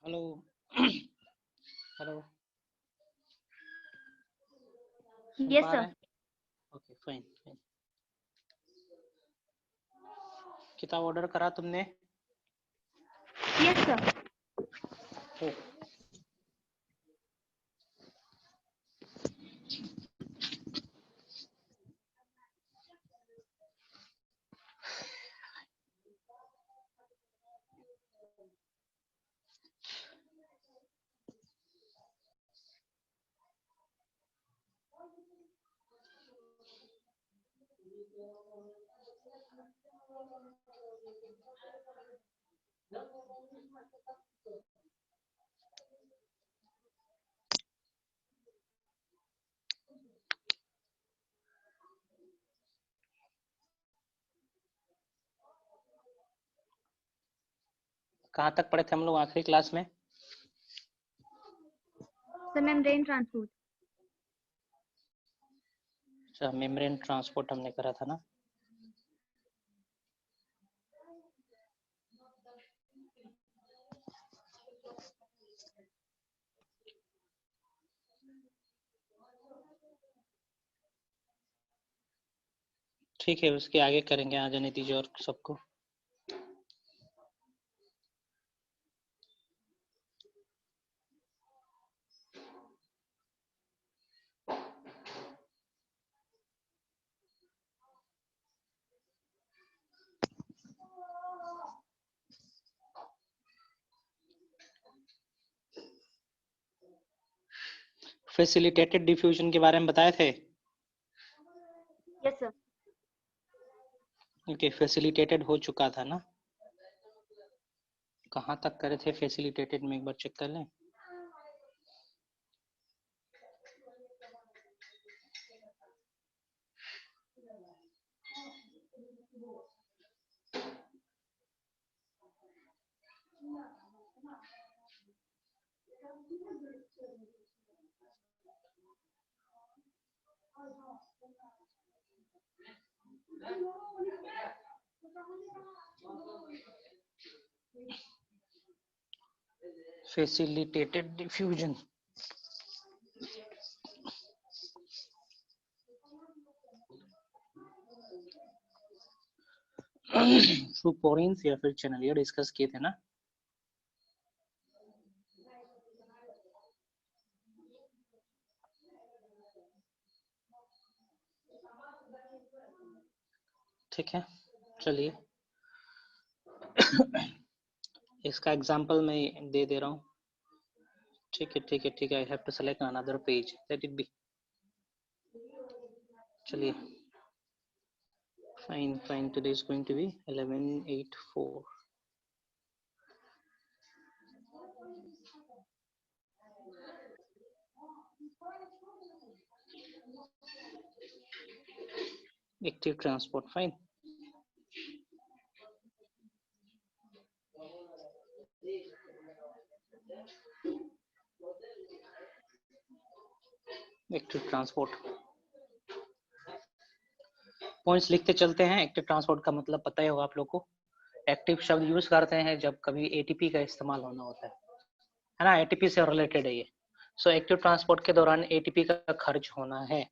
Hello hello सुन Yes, पा sir. रहे हैं? Okay fine fine. किताब ऑर्डर करा तुमने? Yes, sir. हो कहाँ तक पढ़े थे हम लोग आखिरी क्लास में? The membrane transport. अच्छा, मेम्ब्रेन ट्रांसपोर्ट हमने करा था ना। ठीक है, उसके आगे करेंगे। आ जाने दीजिए और सबको। फैसिलिटेटेड डिफ्यूजन के बारे में बताए थे। Yes, sir. ओके, फैसिलिटेटेड हो चुका था ना। कहाँ तक करे थे फैसिलिटेटेड में, एक बार चेक कर लें। फैसिलिटेटेड डिफ्यूजन थ्रू पोरेंस या फिर चैनल, ये डिस्कस किए थे ना। ठीक है, चलिए इसका एग्जांपल मैं दे दे रहा हूँ। ठीक है ठीक है ठीक है। I have to select another page, let it be. चलिए fine fine. Today is going to be 11/8/4। Active transport, fine. Active transport points लिखते चलते हैं। एक्टिव ट्रांसपोर्ट का मतलब पता ही होगा आप लोग को। एक्टिव शब्द यूज करते हैं जब कभी एटीपी का इस्तेमाल होना होता है ना। एटीपी से रिलेटेड है ये। सो एक्टिव ट्रांसपोर्ट के दौरान एटीपी का खर्च होना है,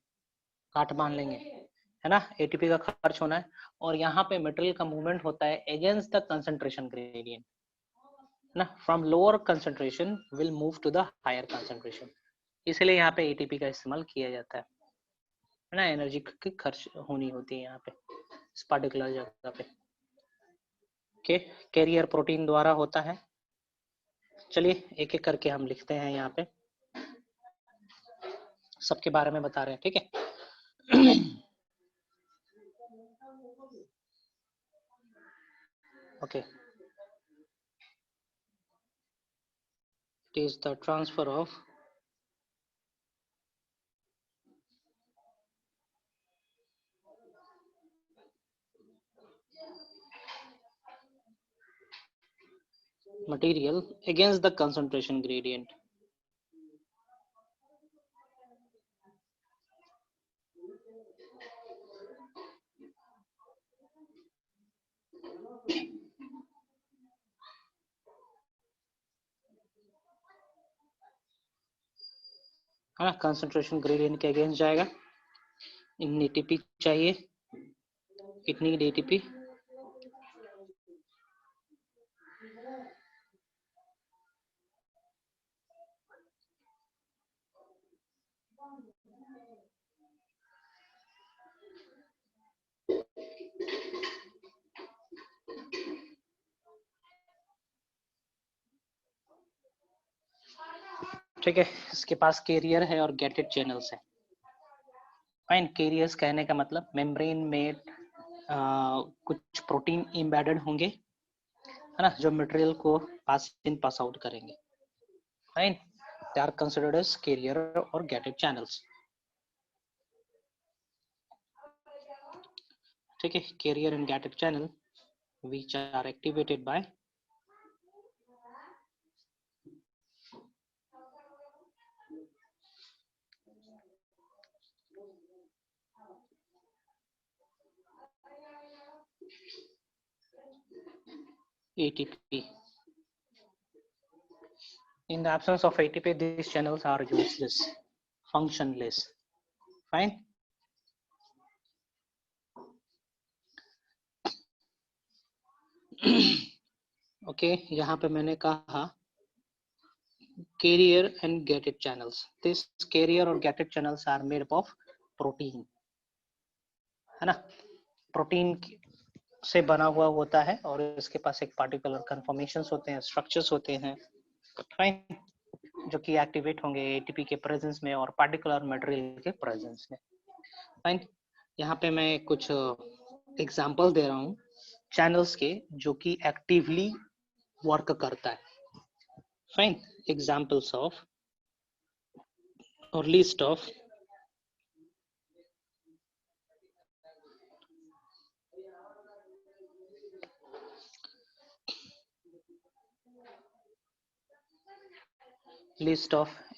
काट मान लेंगे, है ना। एटीपी का खर्च होना है और यहाँ पे मटेरियल का मूवमेंट होता है अगेंस्ट द कंसंट्रेशन ग्रेडियंट ना। From lower concentration will move to the higher concentration. इसलिए यहाँ पे एटीपी का इस्तेमाल किया जाता है ना। एनर्जी की खर्च होनी होती है यहाँ पे इस पार्टिकुलर जगह पे। ओके, कैरियर प्रोटीन द्वारा होता है। चलिए एक एक करके हम लिखते हैं यहाँ पे, सबके बारे में बता रहे हैं, ठीक है। Okay, it is the transfer of material against the concentration gradient. है ना, कंसंट्रेशन ग्रेडियंट के अगेंस्ट जाएगा। इन एटीपी चाहिए, कितनी एटीपी, ठीक है। इसके पास कैरियर है और गेटेड चैनल्स है। फाइन, कैरियर्स कहने का मतलब मेम्ब्रेन में कुछ प्रोटीन एम्बेडेड होंगे, है ना, जो मटेरियल को पास इन पास आउट करेंगे। Fine, they are considered as carrier और गेटेड चैनल्स। ठीक है, carrier and gated channel which are activated by ATP. In the absence of ATP, these channels are useless, functionless. Fine. Okay, यहाँ पे मैंने कहा carrier and gated channels. This carrier or gated channels are made up of protein, है ना, protein से बना हुआ होता है और इसके पास एक पार्टिकुलर कन्फॉर्मेशंस होते हैं, स्ट्रक्चर्स होते हैं, फाइन, जो कि एक्टिवेट होंगे एटीपी के प्रेजेंस में और पार्टिकुलर मटेरियल के प्रेजेंस में। फाइन, यहाँ पे मैं कुछ एग्जांपल दे रहा हूँ चैनल्स के जो कि एक्टिवली वर्क करता है। फाइन, एग्जांपल्स ऑफ और लिस्ट ऑफ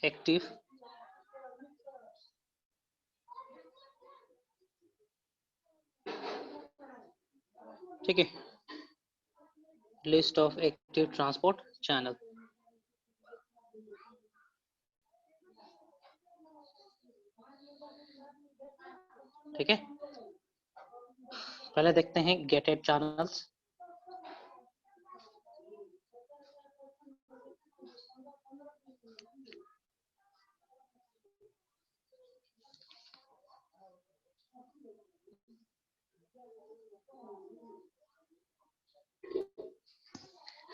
एक्टिव ठीक है, list of active transport channel. ठीक है, पहले देखते हैं गेटेड चैनल्स।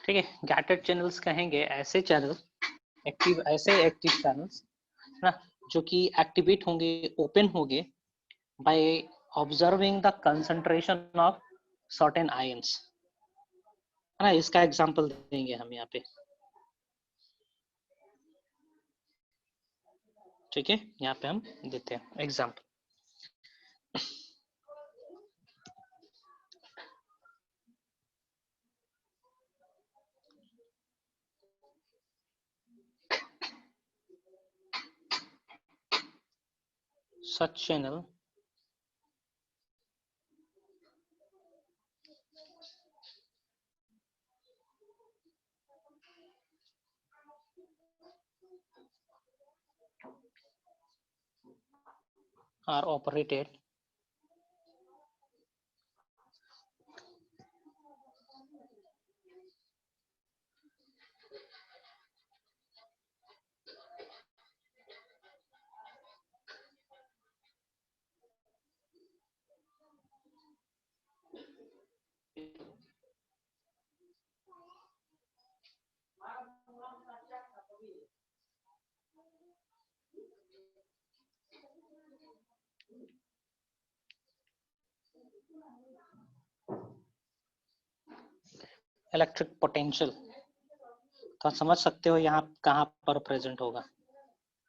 ठीक है, गेटेड चैनल्स कहेंगे ऐसे चैनल, ऐसे एक्टिव चैनल्स ना, जो कि एक्टिवेट होंगे, ओपन होंगे by observing the concentration of certain ions, है ना। इसका एग्जांपल देंगे हम यहाँ पे। ठीक है, यहाँ पे हम देते हैं example. such channel are operated electric potential, तो समझ सकते हो यहाँ कहाँ पर प्रेजेंट होगा।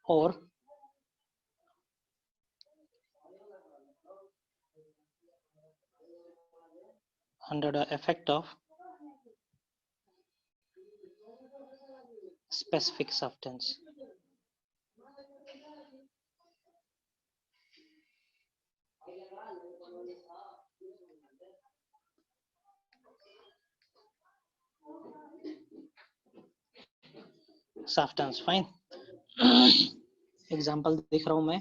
और under the effect of specific substance, substance, fine. Example दिख रहा हूं मैं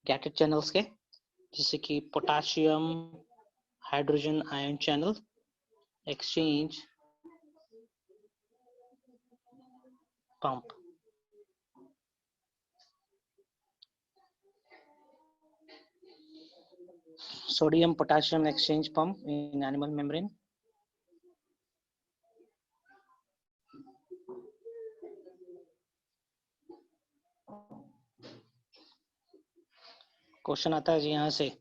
गैटेड चैनल्स के, जैसे कि potassium hydrogen ion channel, exchange pump. Sodium potassium exchange pump in animal membrane. Question आता है जी यहाँ से,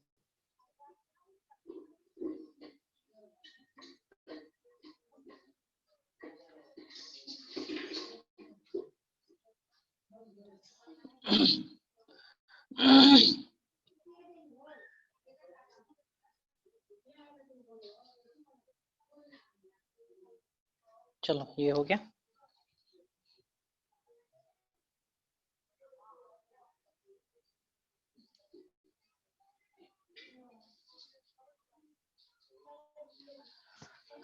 चलो ये हो गया।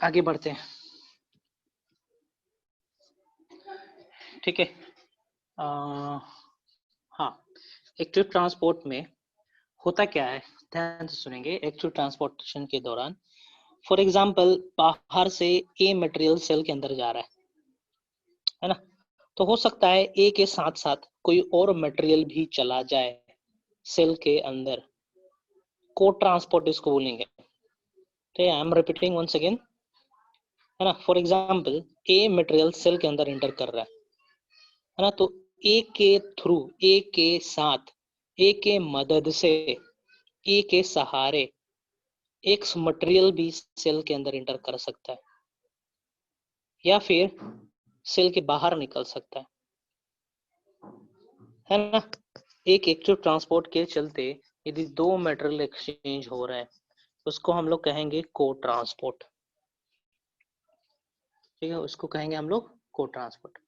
आगे बढ़ते हैं, ठीक है। हाँ, एक्टिव ट्रांसपोर्ट में होता क्या है, ध्यान से सुनेंगे। एक्टिव ट्रांसपोर्टेशन के दौरान फॉर एग्जांपल बाहर से ए मटेरियल सेल के अंदर जा रहा है ना, तो हो सकता है ए के साथ साथ कोई और मटेरियल भी चला जाए सेल के अंदर, को ट्रांसपोर्ट इसको बोलेंगे। तो I am repeating once again, है ना। For example a material cell के अंदर एंटर कर रहा है ना, तो ए के थ्रू, ए के साथ, ए के मदद से, ए के सहारे एक मटेरियल भी सेल के अंदर एंटर कर सकता है या फिर सेल के बाहर निकल सकता है ना। एक एक्टिव ट्रांसपोर्ट के चलते यदि दो मटेरियल एक्सचेंज हो रहे हैं, उसको हम लोग कहेंगे को ट्रांसपोर्ट, ठीक है, उसको कहेंगे हम लोग को ट्रांसपोर्ट।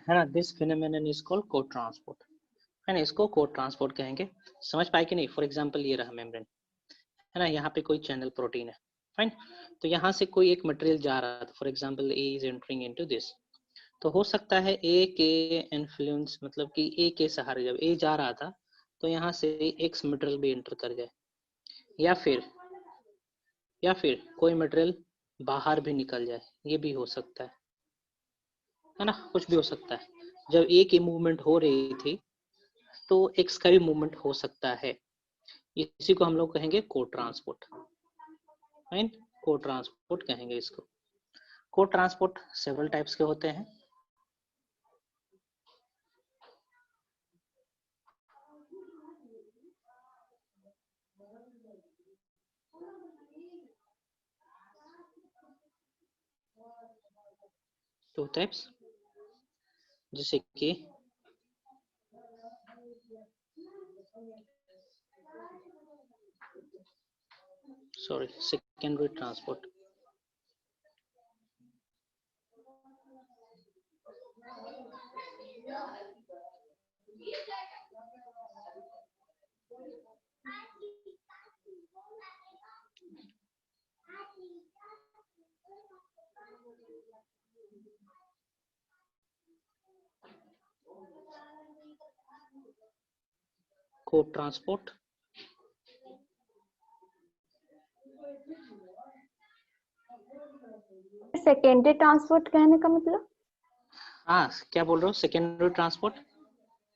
है ना, दिस फिनोमेनन इज कॉल्ड को ट्रांसपोर्ट, है ना, इसको को ट्रांसपोर्ट कहेंगे। समझ पाए कि नहीं? फॉर एग्जांपल ये रहा मेम्ब्रेन, है ना, यहाँ पे कोई चैनल प्रोटीन है, फाइन। तो यहाँ से कोई एक मटेरियल जा रहा था, for example A is entering into this, तो हो सकता है ए के इन्फ्लुएंस, मतलब कि ए के सहारे जब ए जा रहा था तो यहाँ से एक्स मटेरियल भी एंटर कर जाए, या फिर कोई मटेरियल बाहर भी निकल जाए, ये भी हो सकता है ना, कुछ भी हो सकता है। जब ए की मूवमेंट हो रही थी तो एक्स का भी मूवमेंट हो सकता है, इसी को हम लोग कहेंगे को ट्रांसपोर्ट, फाइन, को ट्रांसपोर्ट कहेंगे इसको। को ट्रांसपोर्ट सेवरल टाइप्स के होते हैं, टू टाइप्स, जैसे कि secondary transport, co transport, secondary transport कहने का मतलब? हाँ, क्या बोल रहे हो? Secondary transport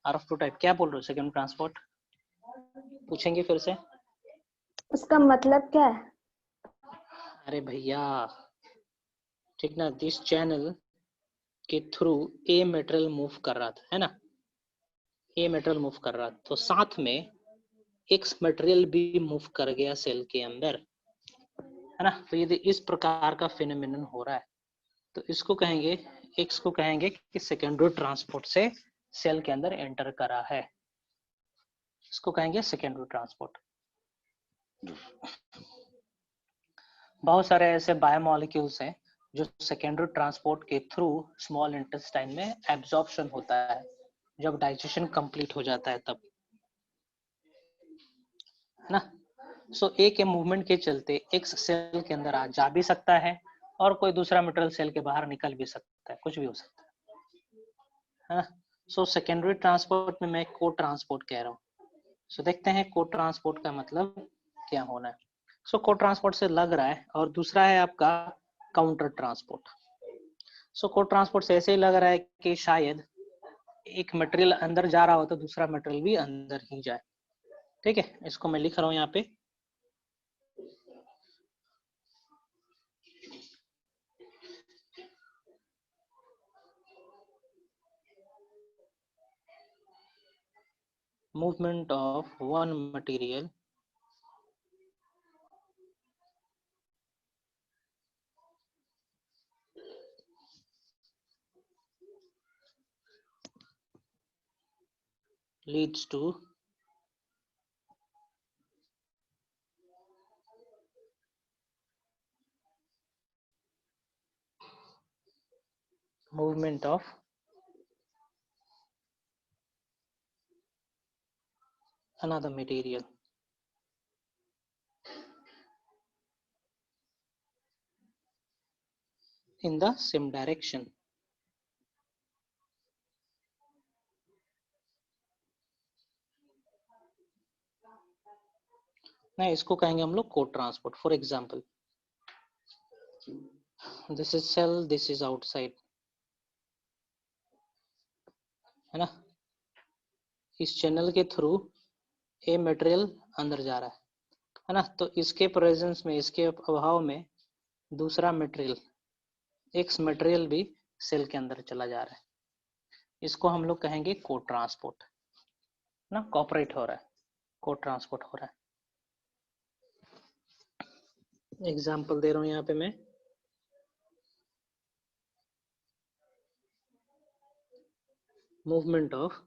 are of two type, क्या बोल रहे हो? सेकेंडरी ट्रांसपोर्ट पूछेंगे फिर से? उसका मतलब क्या है? अरे भैया, ठीक ना, दिस चैनल के थ्रू ए मटेरियल मूव कर रहा था, है ना, ए मटेरियल मूव कर रहा था, तो साथ में एक्स मटेरियल भी मूव कर गया सेल के अंदर, है ना। तो यदि इस प्रकार का फिनोमेनन हो रहा है तो इसको कहेंगे, एक्स को कहेंगे कि सेकेंडरी ट्रांसपोर्ट से सेल के अंदर एंटर करा है, इसको कहेंगे सेकेंडरी ट्रांसपोर्ट। बहुत सारे ऐसे बायोमोलिक्यूल्स हैं जो सेकेंडरी ट्रांसपोर्ट के थ्रू स्मॉल इंटेस्टाइन में एब्जॉर्प्शन होता है जब डाइजेशन कंप्लीट हो जाता है तब, है ना। सो ए के मूवमेंट के चलते एक्स सेल के अंदर आ जा भी सकता है और कोई दूसरा मटेरियल सेल के बाहर निकल भी सकता है, कुछ भी हो सकता है ना। सो सेकेंडरी ट्रांसपोर्ट में मैं को ट्रांसपोर्ट कह रहा हूँ। सो देखते हैं को ट्रांसपोर्ट का मतलब क्या होना है। सो को ट्रांसपोर्ट से लग रहा है, और दूसरा है आपका काउंटर ट्रांसपोर्ट। सो को ट्रांसपोर्ट से ऐसे ही लग रहा है कि शायद एक मटेरियल अंदर जा रहा हो तो दूसरा मटेरियल भी अंदर ही जाए, ठीक है। इसको मैं लिख रहा हूँ यहाँ पे, movement of one material leads to movement of another material in the same direction। नहीं, इसको कहेंगे हम लोग co transport. For example, this is cell, this is outside, है ना। इस चैनल के थ्रू ए मटेरियल अंदर जा रहा है ना, तो इसके प्रेजेंस में, इसके अभाव में दूसरा मटेरियल, एक्स मटेरियल भी सेल के अंदर चला जा रहा है, इसको हम लोग कहेंगे को ट्रांसपोर्ट ना, कॉपरेट हो रहा है, को ट्रांसपोर्ट हो रहा है। एग्जाम्पल दे रहा हूं यहाँ पे मैं, movement of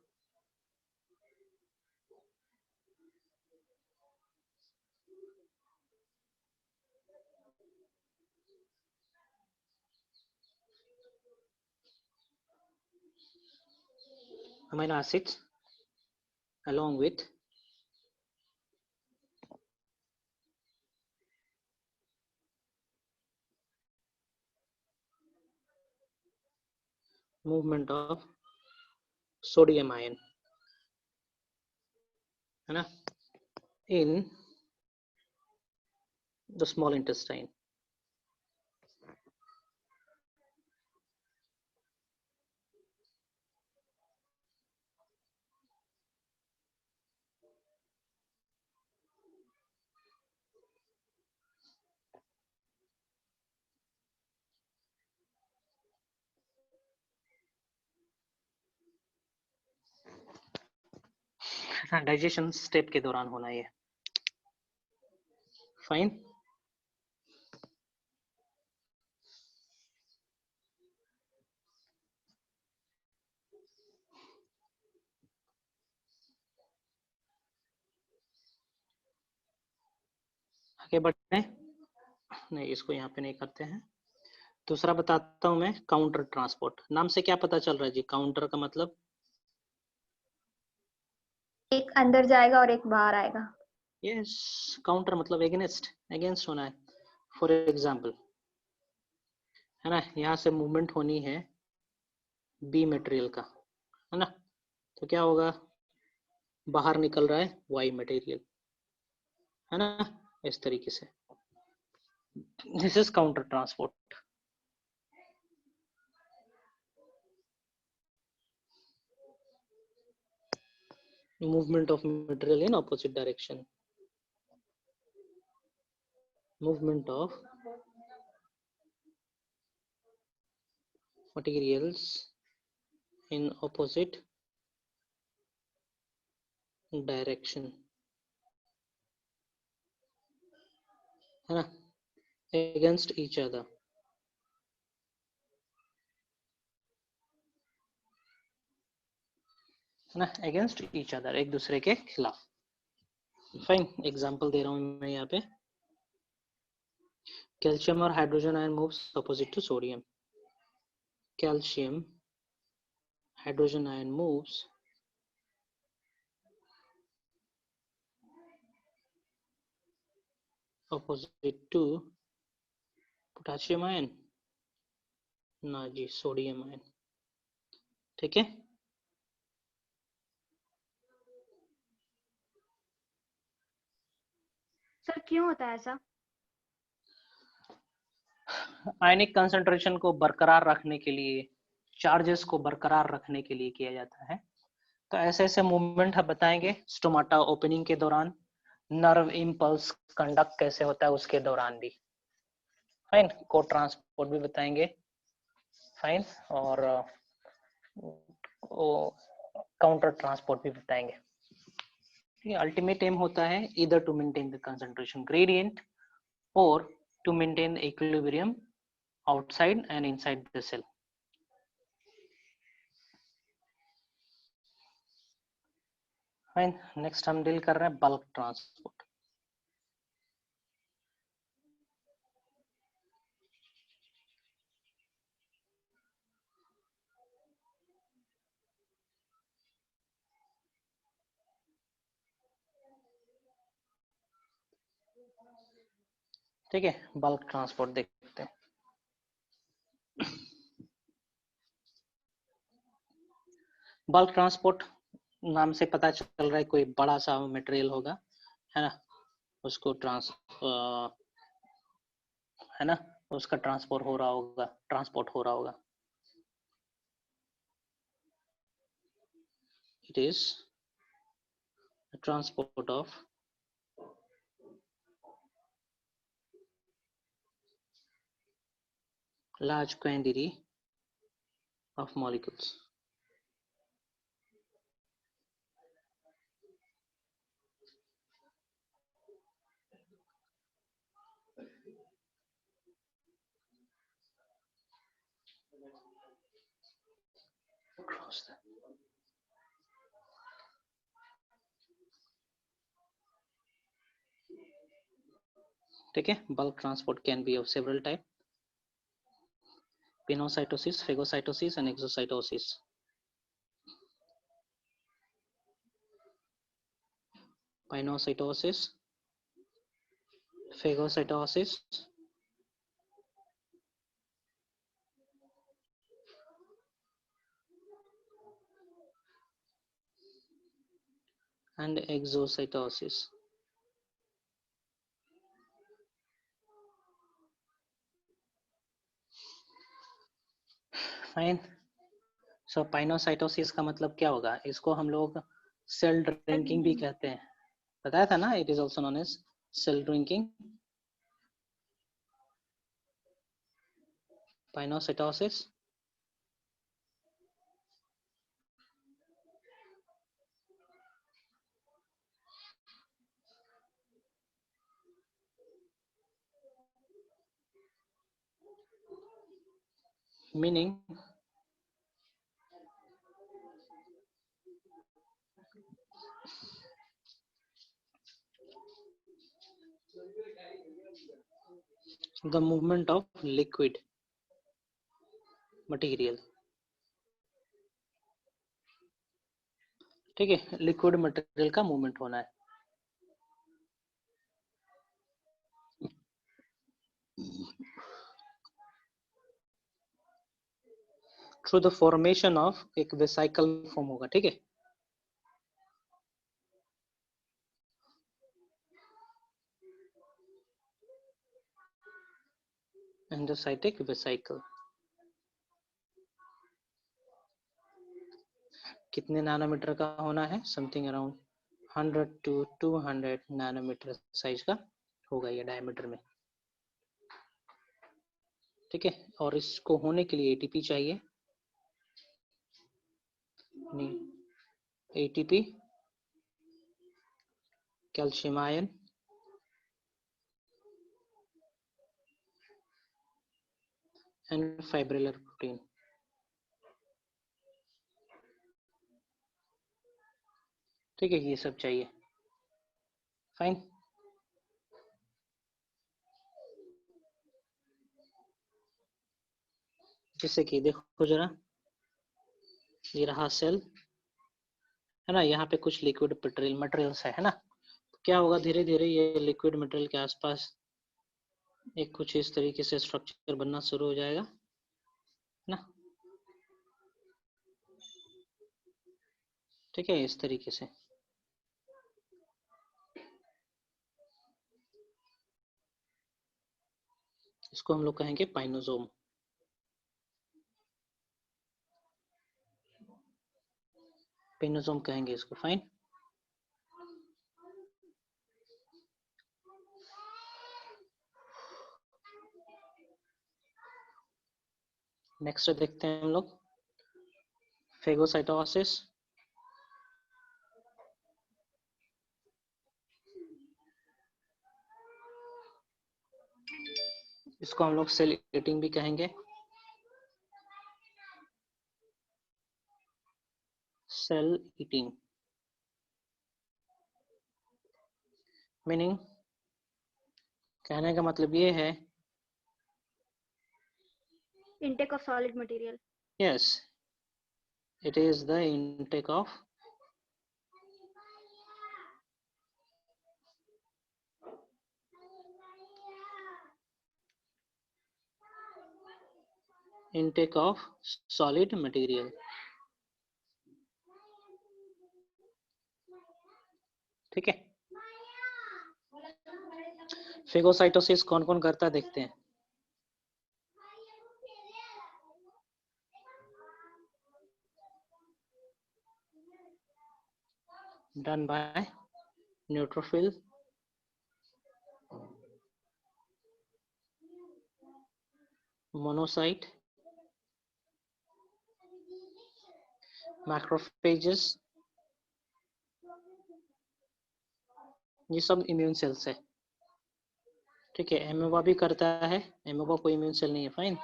amino acids along with movement of sodium ion, है ना, in the small intestine। Digestion step के दौरान होना ये, फाइन। आगे बढ़ते हैं, नहीं इसको यहाँ पे नहीं करते हैं। दूसरा बताता हूं मैं, काउंटर ट्रांसपोर्ट। नाम से क्या पता चल रहा है जी? काउंटर का मतलब एक अंदर जाएगा और एक बाहर आएगा। यस, काउंटर मतलब एगेंस्ट, एगेंस्ट होना है। फॉर एग्जाम्पल, है ना, यहाँ से मूवमेंट होनी है बी मटेरियल का, है ना, तो क्या होगा, बाहर निकल रहा है वाई मटेरियल, है ना, इस तरीके से। This is counter transport. movement of material in opposite direction. Movement of materials in opposite direction, है ना, against each other. है ना, against each other, एक दूसरे के खिलाफ. फाइन, एग्जांपल दे रहा हूं मैं यहाँ पे. कैल्शियम और hydrogen ion moves opposite to sodium. Calcium hydrogen ion moves opposite to potassium ion, ना जी, सोडियम आयन. ठीक है. सर क्यों होता है ऐसा? आयनिक कंसंट्रेशन को बरकरार रखने के लिए, चार्जेस को बरकरार रखने के लिए किया जाता है. तो ऐसे ऐसे मूवमेंट हम बताएंगे स्टोमाटा ओपनिंग के दौरान, नर्व इम्पल्स कंडक्ट कैसे होता है उसके दौरान भी. फाइन, को ट्रांसपोर्ट भी बताएंगे. फाइन, और काउंटर ट्रांसपोर्ट भी बताएंगे. अल्टीमेट एम होता है इधर to maintain the concentration gradient और to maintain the equilibrium outside and inside the cell. Fine, next हम डील कर रहे हैं बल्क ट्रांसपोर्ट. ठीक है, बल्क ट्रांसपोर्ट देखते हैं. बल्क ट्रांसपोर्ट नाम से पता चल रहा है कोई बड़ा सा मटेरियल होगा, है ना, उसको है ना, उसका ट्रांसपोर्ट हो रहा होगा. It is transport of large quantity of molecules. ठीक है, bulk transport can be of several type: pinocytosis, phagocytosis and exocytosis. Pinocytosis, phagocytosis and exocytosis. Fine. So pinocytosis का मतलब क्या होगा? इसको हम लोग सेल ड्रिंकिंग भी कहते हैं, बताया था ना. It is also known as cell drinking. Pinocytosis meaning the movement of liquid material. ठीक है, लिक्विड मटेरियल का मूवमेंट होना है. थ्रू द फॉर्मेशन ऑफ एक वेसिकल फॉर्म होगा. ठीक है, एंडोसाइटिक वेसिकल. कितने नैनोमीटर का होना है? Something around 100 to 200 nanometre size का होगा ये डायमीटर में, ठीक है। और इसको होने के लिए एटीपी चाहिए, ATP, calcium ion, and fibrillar protein. ठीक है, ये सब चाहिए। फाइन। जैसे कि देखो जरा, ये रहा सेल, है ना, यहाँ पे कुछ लिक्विड मटेरियल्स है ना। तो क्या होगा, धीरे धीरे ये लिक्विड मटेरियल के आसपास एक कुछ इस तरीके से स्ट्रक्चर बनना शुरू हो जाएगा ना, ठीक है, इस तरीके से। इसको हम लोग कहेंगे पाइनोसोम। पाइनोसोम कहेंगे इसको। फाइन। नेक्स्ट देखते हैं हम लोग फेगोसाइटोसिस। इसको हम लोग सेल ईटिंग भी कहेंगे। सेल ईटिंग मीनिंग, कहने का मतलब ये है, Intake of solid material. Yes, it is the intake of solid material. ठीक है। फेगोसाइटोसिस कौन कौन करता है देखते हैं। Done by neutrophil, monocyte, macrophages, ये सब इम्यून सेल्स है। ठीक है, एमोबा भी करता है, एमोबा कोई इम्यून सेल नहीं है। Fine.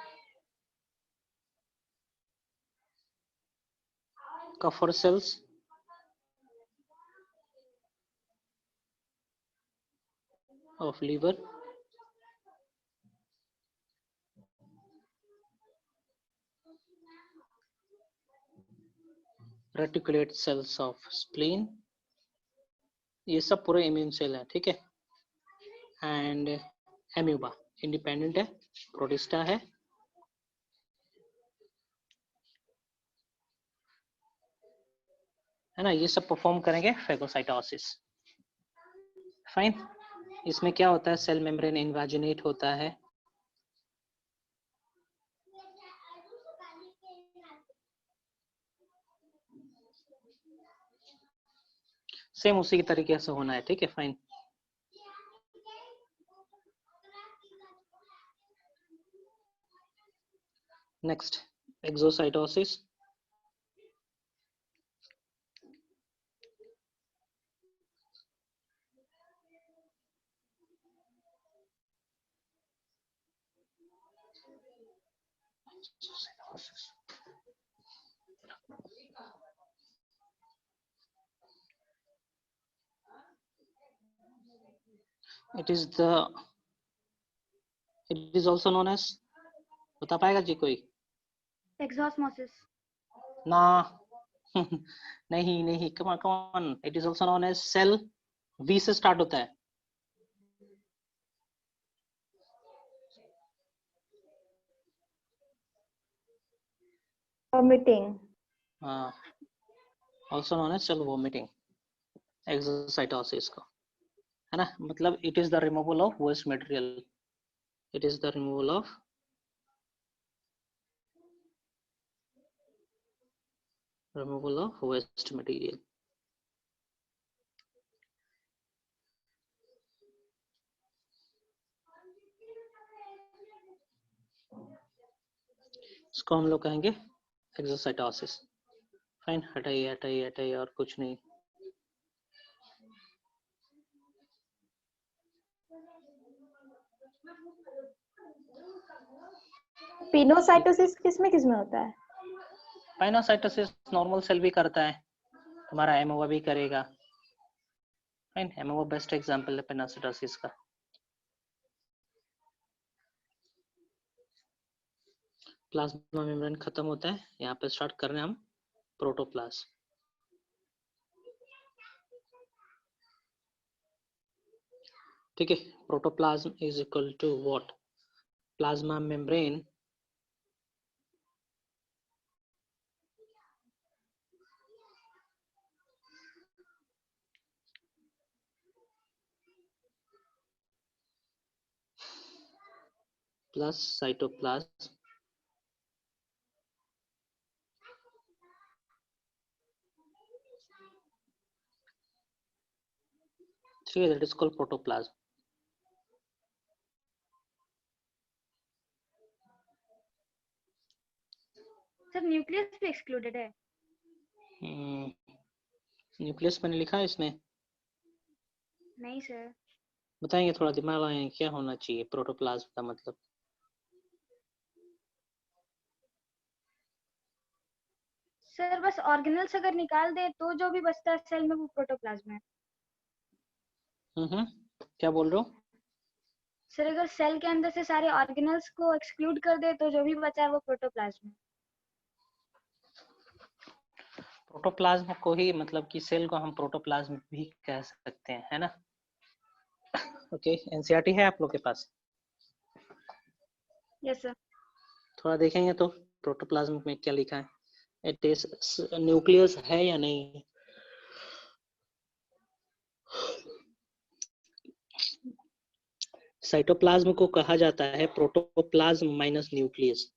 Kupffer cells, of liver, reticulate cells of spleen, ये सब पूरे इम्यून सेल है। ठीक है। एंड एम्यूबा इंडिपेंडेंट है, प्रोटिस्टा है, है ना, ये सब परफॉर्म करेंगे फेगोसाइटोसिस। फाइन। इसमें क्या होता है, सेल मेम्ब्रेन इन्वाजिनेट होता है, सेम उसी की तरीके से होना है। ठीक है। Fine. Next exocytosis. It is also known as, बता पाएगा जी कोई? Exosmosis. ना नहीं नहीं, come on, it is also known as cell, V से स्टार्ट होता है। Vomiting. Also known as cell vomiting, exocytosis को, है ना, मतलब it is the removal of waste material, it is the removal of removal of waste material. इसको हम लोग कहेंगे एक्सोसाइटोसिस। फाइन, हटाइए हटाइए हटाइए, और कुछ नहीं। पिनोसाइटोसिस किसमें होता है? पाइनोसाइटोसिस नॉर्मल सेल भी करता है, हमारा एमोवा भी करेगा। फाइन, एमोवा बेस्ट एग्जांपल है पाइनोसाइटोसिस का। प्लाज्मा मेम्ब्रेन खत्म होता है, यहाँ पे स्टार्ट कर रहे हैं हम प्रोटोप्लाज्म। ठीक है, protoplasm is equal to what? Plasma membrane plus cytoplasm ठीक है, that is called protoplasm. Sir nucleus भी एक्सक्लूडेड है? न्यूक्लियस मैंने लिखा है इसमें? नहीं सर। बताएंगे, थोड़ा दिमाग लगाएंगे, क्या होना चाहिए प्रोटोप्लाज्म का मतलब? सर बस ऑर्गेनल्स अगर निकाल दे तो जो भी बचता है सेल में वो प्रोटोप्लाज्म है। क्या बोल रहे हो? सर अगर सेल के अंदर से सारे ऑर्गेनल्स को एक्सक्लूड कर दे तो जो भी बचा है वो प्रोटोप्लाज्म है। प्रोटोप्लाज्म को ही, मतलब कि सेल को हम प्रोटोप्लाज्म भी कह सकते हैं, है ना? ओके, एनसीईआरटी है आप लोग के पास? Yes sir. थोड़ा देखेंगे तो प्रोटोप्लाज्म में क्या लिखा है। इट इज न्यूक्लियस है या नहीं? साइटोप्लाज्म को कहा जाता है प्रोटोप्लाज्म माइनस न्यूक्लियस।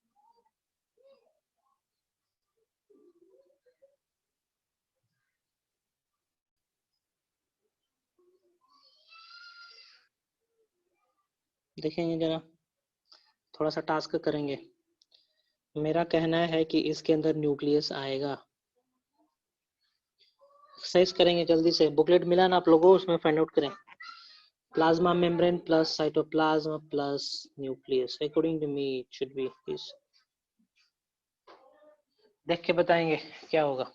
देखेंगे जरा, थोड़ा सा टास्क करेंगे। मेरा कहना है कि इसके अंदर न्यूक्लियस आएगा। एक्सरसाइज करेंगे जल्दी से, बुकलेट मिला ना आप लोगों को, उसमें फाइंड आउट करें। Plasma membrane plus cytoplasm plus nucleus, according to me it should be this. देख के बताएंगे क्या होगा।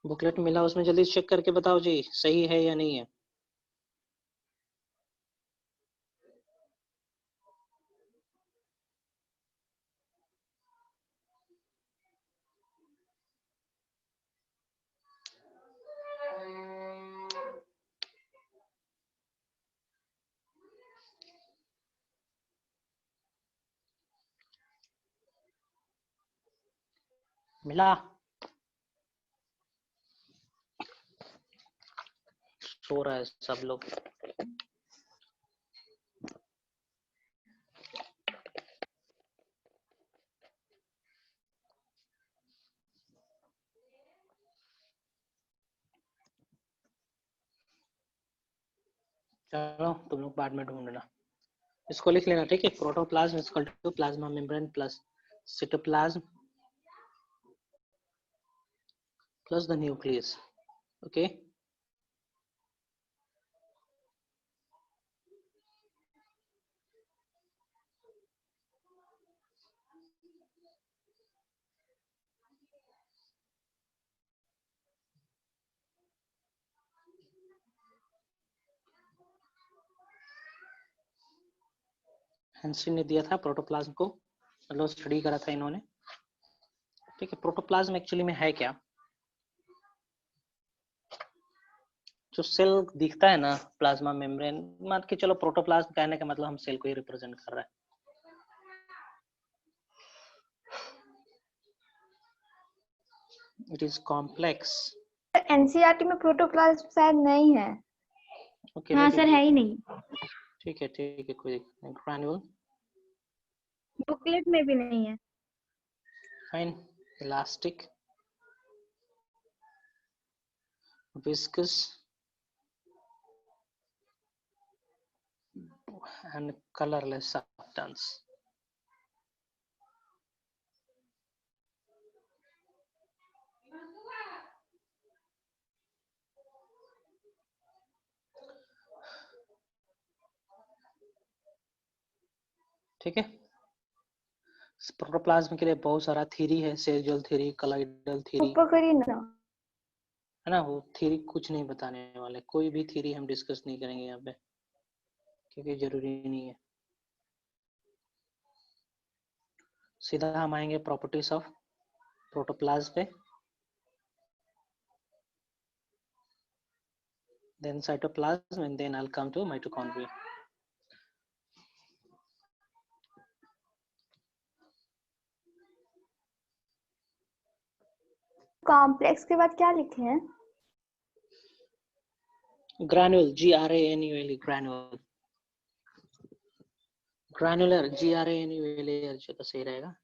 बुकलेट मिला, उसमें जल्दी चेक करके बताओ जी, सही है या नहीं है। मिला? सो रहा है सब लोग। चलो तुम लोग बाद में ढूंढना, इसको लिख लेना, ठीक है? Protoplasm is equal to plasma membrane plus cytoplasm plus the nucleus. Okay, हेंसी ने दिया था प्रोटोप्लाज्म को, मतलब स्टडी करा था इन्होंने। ठीक है, प्रोटोप्लाज्म एक्चुअली में है क्या? जो सेल दिखता है ना प्लाज्मा मेम्ब्रेन, मान के चलो प्रोटोप्लाज्म कहने का मतलब हम सेल को ही रिप्रेजेंट कर रहा है। It is complex. एनसीईआरटी में प्रोटोप्लाज्म शायद नहीं है। Okay, हाँ let it सर, be. है ही नहीं, ठीक है कोई दिक्कत नहीं. Granule. बुकलेट में भी नहीं है। Fine. Elastic. Viscous. And colorless substance. ठीक है. प्रोटोप्लाज्म के लिए बहुत सारा थ्योरी है, सेल थ्योरी, कॉलॉइडल थ्योरी, ऊपर करिए ना। है ना. वो थ्योरी कुछ नहीं बताने वाले, कोई भी थ्योरी हम डिस्कस नहीं करेंगे यहाँ पे, क्योंकि जरूरी नहीं है. सीधा हम आएंगे प्रॉपर्टीज ऑफ प्रोटोप्लाज्म पे, then cytoplasm, and then I'll come to mitochondria. Complex के बाद क्या लिखे हैं? Granule, GRANULE, granule. Granular, GRANULAR जो तो सही रहेगा.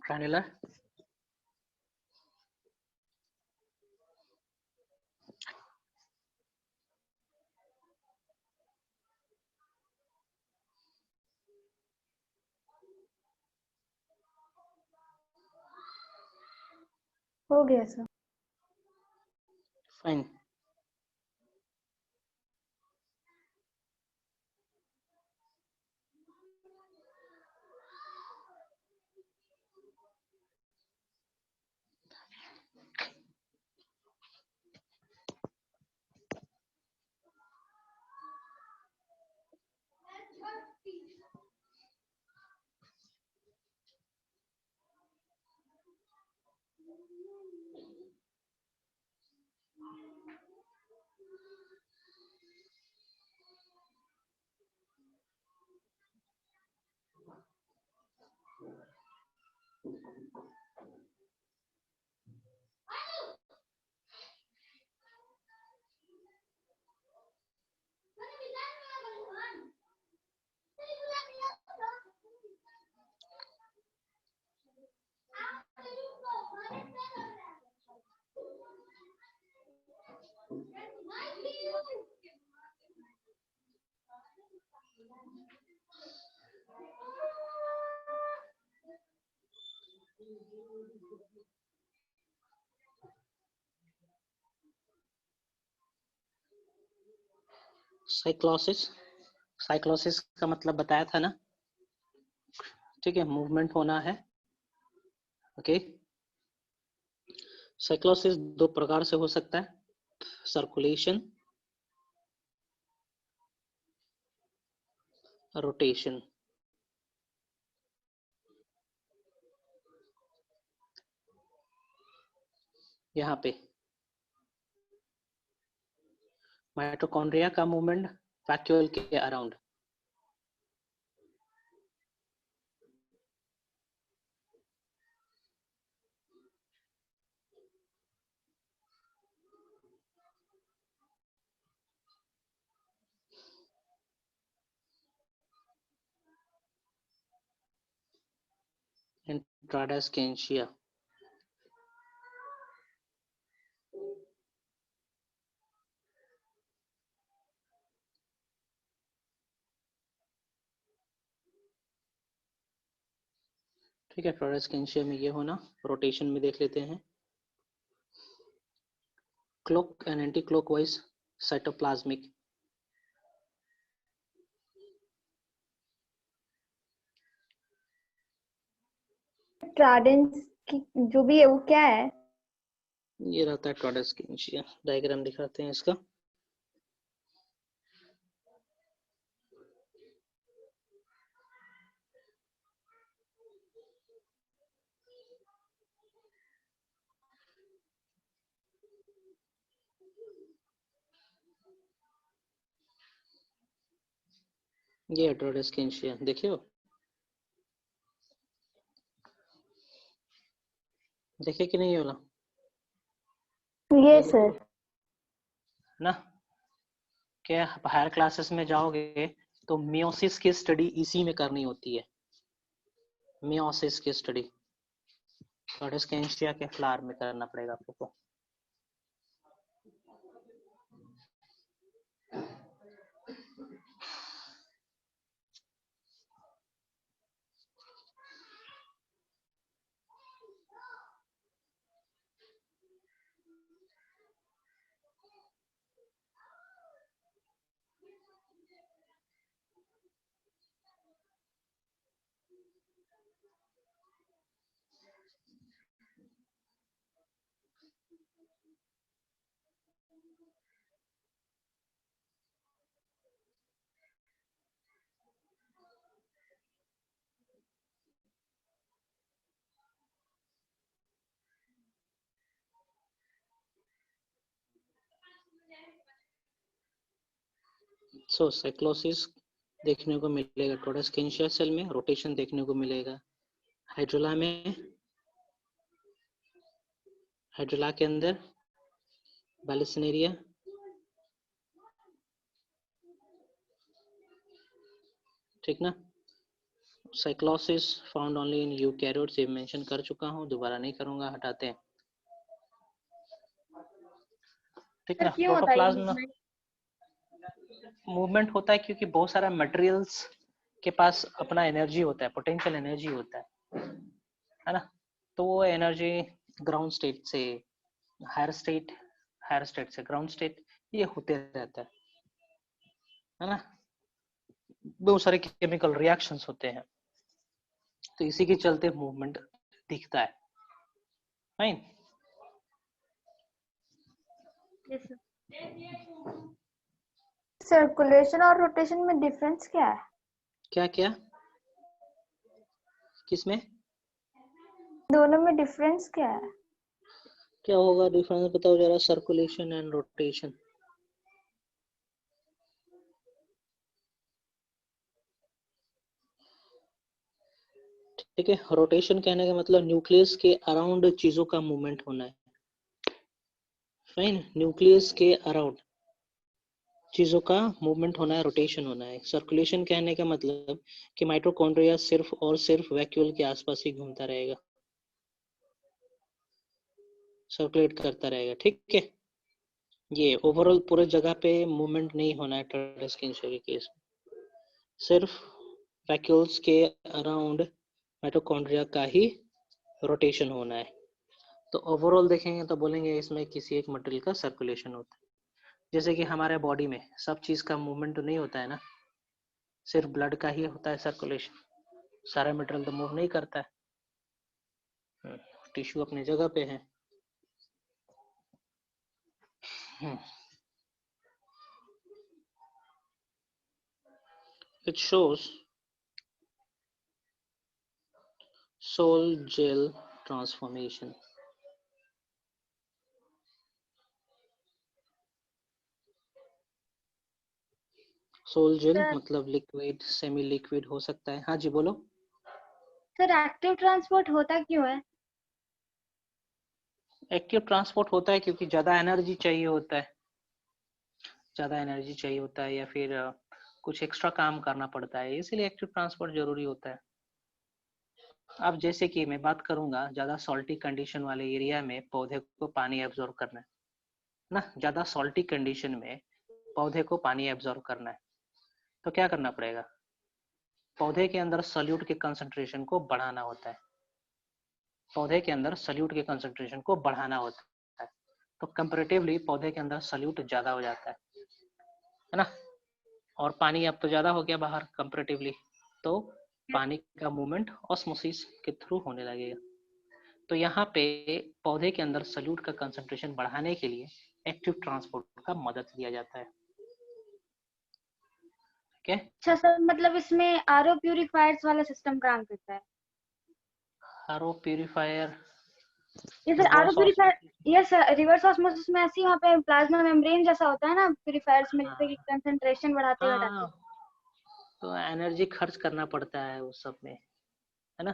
Granular. हो गया सर। Fine. साइक्लोसिस का मतलब बताया था ना. ठीक है, मूवमेंट होना है. ओके. साइक्लोसिस दो प्रकार से हो सकता है, सर्कुलेशन, रोटेशन. यहाँ पे माइटोकॉन्ड्रिया का मूवमेंट वैक्यूल के अराउंड. इंट्राडास्केंशिया. ठीक है, ट्राडास्केंशिया में ये होना. रोटेशन में देख लेते हैं. Clock and anti clockwise cytoplasmic. ट्राडेंस की जो भी है वो क्या है? ये रहता है ट्राडास्केंशिया. डायग्राम दिखाते हैं इसका. ये ट्राडास्केंशिया देखियो. देखे कि नहीं ये वाला ये सर। ना? क्या हायर क्लासेस में जाओगे तो मियोसिस की स्टडी इसी में करनी होती है, मियोसिस की स्टडी कैंशिया के फ्लावर में करना पड़ेगा आपको। सो साइक्लोसिस देखने को मिलेगा टोडेस्केंशिया सेल में, रोटेशन देखने को मिलेगा हाइड्रोला में, हाइड्रोला के अंदर बैलिसिनेरिया, ठीक ना। Cyclosis found only in eukaryotes, ये मेंशन कर चुका हूँ, दोबारा नहीं करूंगा, हटाते हैं, ठीक ना। क्यों होता है ये प्रोटोप्लाज्म मूवमेंट होता है क्योंकि बहुत सारा मटेरियल्स के पास अपना एनर्जी होता है, पोटेंशियल एनर्जी होता है ना। तो वो एनर्जी ग्राउंड स्टेट से हायर स्टेट से ग्राउंड स्टेट ये होते रहता है ना। बहुत सारे केमिकल रिएक्शंस होते हैं, तो इसी के चलते मूवमेंट दिखता है, फाइन। Yes, sir. सर्कुलेशन और रोटेशन में डिफरेंस क्या है? क्या क्या किसमें दोनों में डिफरेंस क्या है? क्या होगा डिफरेंस बताओ जरा, सर्कुलेशन एंड रोटेशन। ठीक है, रोटेशन कहने का मतलब न्यूक्लियस के अराउंड चीजों का मूवमेंट होना है, फाइन। न्यूक्लियस के अराउंड चीजों का मूवमेंट होना है, रोटेशन होना है। सर्कुलेशन कहने का मतलब कि माइटोकॉन्ड्रिया सिर्फ और सिर्फ वैक्यूल के आसपास ही घूमता रहेगा, सर्कुलेट करता रहेगा, ठीक है। ये ओवरऑल पूरे जगह पे मूवमेंट नहीं होना है टोडेस्केंशिया के केस में, सिर्फ वैक्यूल्स के अराउंड माइटोकॉन्ड्रिया का ही रोटेशन होना है। तो ओवरऑल देखेंगे तो बोलेंगे इसमें किसी एक मटेरियल का सर्कुलेशन होता है। जैसे कि हमारे बॉडी में सब चीज का मूवमेंट तो नहीं होता है ना, सिर्फ ब्लड का ही होता है सर्कुलेशन, सारा मटेरियल तो मूव नहीं करता है, टिश्यू अपनी जगह पे है। It shows sol gel transformation. Sol gel sir मतलब लिक्विड, सेमी लिक्विड हो सकता है। हाँ जी बोलो। सर एक्टिव ट्रांसपोर्ट होता क्यों है? एक्टिव ट्रांसपोर्ट होता है क्योंकि ज्यादा एनर्जी चाहिए होता है, ज्यादा एनर्जी चाहिए होता है या फिर कुछ एक्स्ट्रा काम करना पड़ता है, इसीलिए एक्टिव ट्रांसपोर्ट जरूरी होता है। अब जैसे कि मैं बात करूंगा, ज्यादा सॉल्टी कंडीशन वाले एरिया में पौधे को पानी एब्जॉर्ब करना है ना, ज्यादा सॉल्टी कंडीशन में पौधे को पानी एब्जॉर्ब करना है, तो क्या करना पड़ेगा, पौधे के अंदर सल्यूट के कंसंट्रेशन को बढ़ाना होता है, पौधे के अंदर सल्यूट के कंसंट्रेशन को बढ़ाना होता है, तो कंपैरेटिवली पौधे के अंदर सल्यूट ज्यादा हो जाता है ना। और पानी अब तो ज्यादा हो गया बाहर कंपैरेटिवली, तो पानी का मूवमेंट ऑस्मोसिस के थ्रू होने लगेगा। तो यहाँ पे पौधे के अंदर सल्यूट का कंसंट्रेशन बढ़ाने के लिए एक्टिव ट्रांसपोर्ट का मदद लिया जाता है, ठीक है। अच्छा सर, मतलब इसमें आरओ प्यूरिफायर्स वाला सिस्टम काम करता है? आरओ प्यूरिफायर, ये sir RO reverse purifier, osmosis. Yes sir, reverse osmosis में ऐसे ही वहाँ पे प्लाज्मा मेम्ब्रेन जैसा होता है ना प्यूरिफायर्स में, जैसे कि हाँ कंसंट्रेशन बढ़ाते घटाते। हाँ, तो एनर्जी खर्च करना पड़ता है उस सब में, है ना।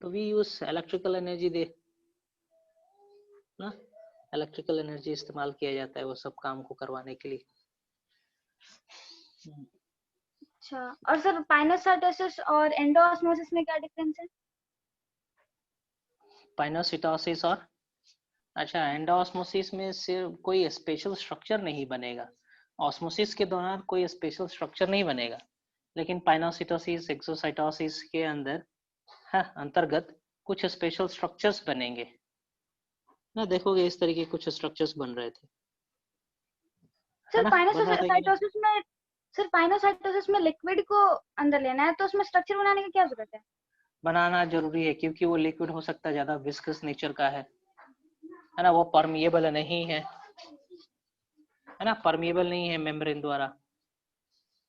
तो वी यूज इलेक्ट्रिकल एनर्जी दे, ना, इलेक्ट्रिकल एनर्जी इस्तेमाल किया जाता है वो सब काम को करवाने के लिए। अच्छा, और सर पाइनोसाइटोसिस और एंडोऑस्मोसिस में क्या डिफरेंस है? पाइनोसिटोसिस और अच्छा, एंडोऑस्मोसिस में सिर्फ कोई स्पेशल स्ट्रक्चर नहीं बनेगा, ऑस्मोसिस के दौरान कोई स्पेशल स्ट्रक्चर नहीं बनेगा, लेकिन पाइनोसिटोसिस एक्सोसाइटोसिस के अंदर अंतर्गत कुछ स्पेशल स्ट्रक्चर्स बनेंगे ना, देखोगे इस तरीके कुछ स्ट्रक्चर्स बन रहे थे, है सर ना, बन रहा था कि नहीं? पाइनोसाइटोसिस में लिक्विड को अंदर लेना है, तो उसमें स्ट्रक्चर बनाने की क्या जरूरत है? बनाना जरूरी है क्योंकि वो लिक्विड हो सकता है ज्यादा विस्कस नेचर का है ना, वो परमिएबल नहीं है ना, परमिएबल नहीं है मेम्ब्रेन द्वारा।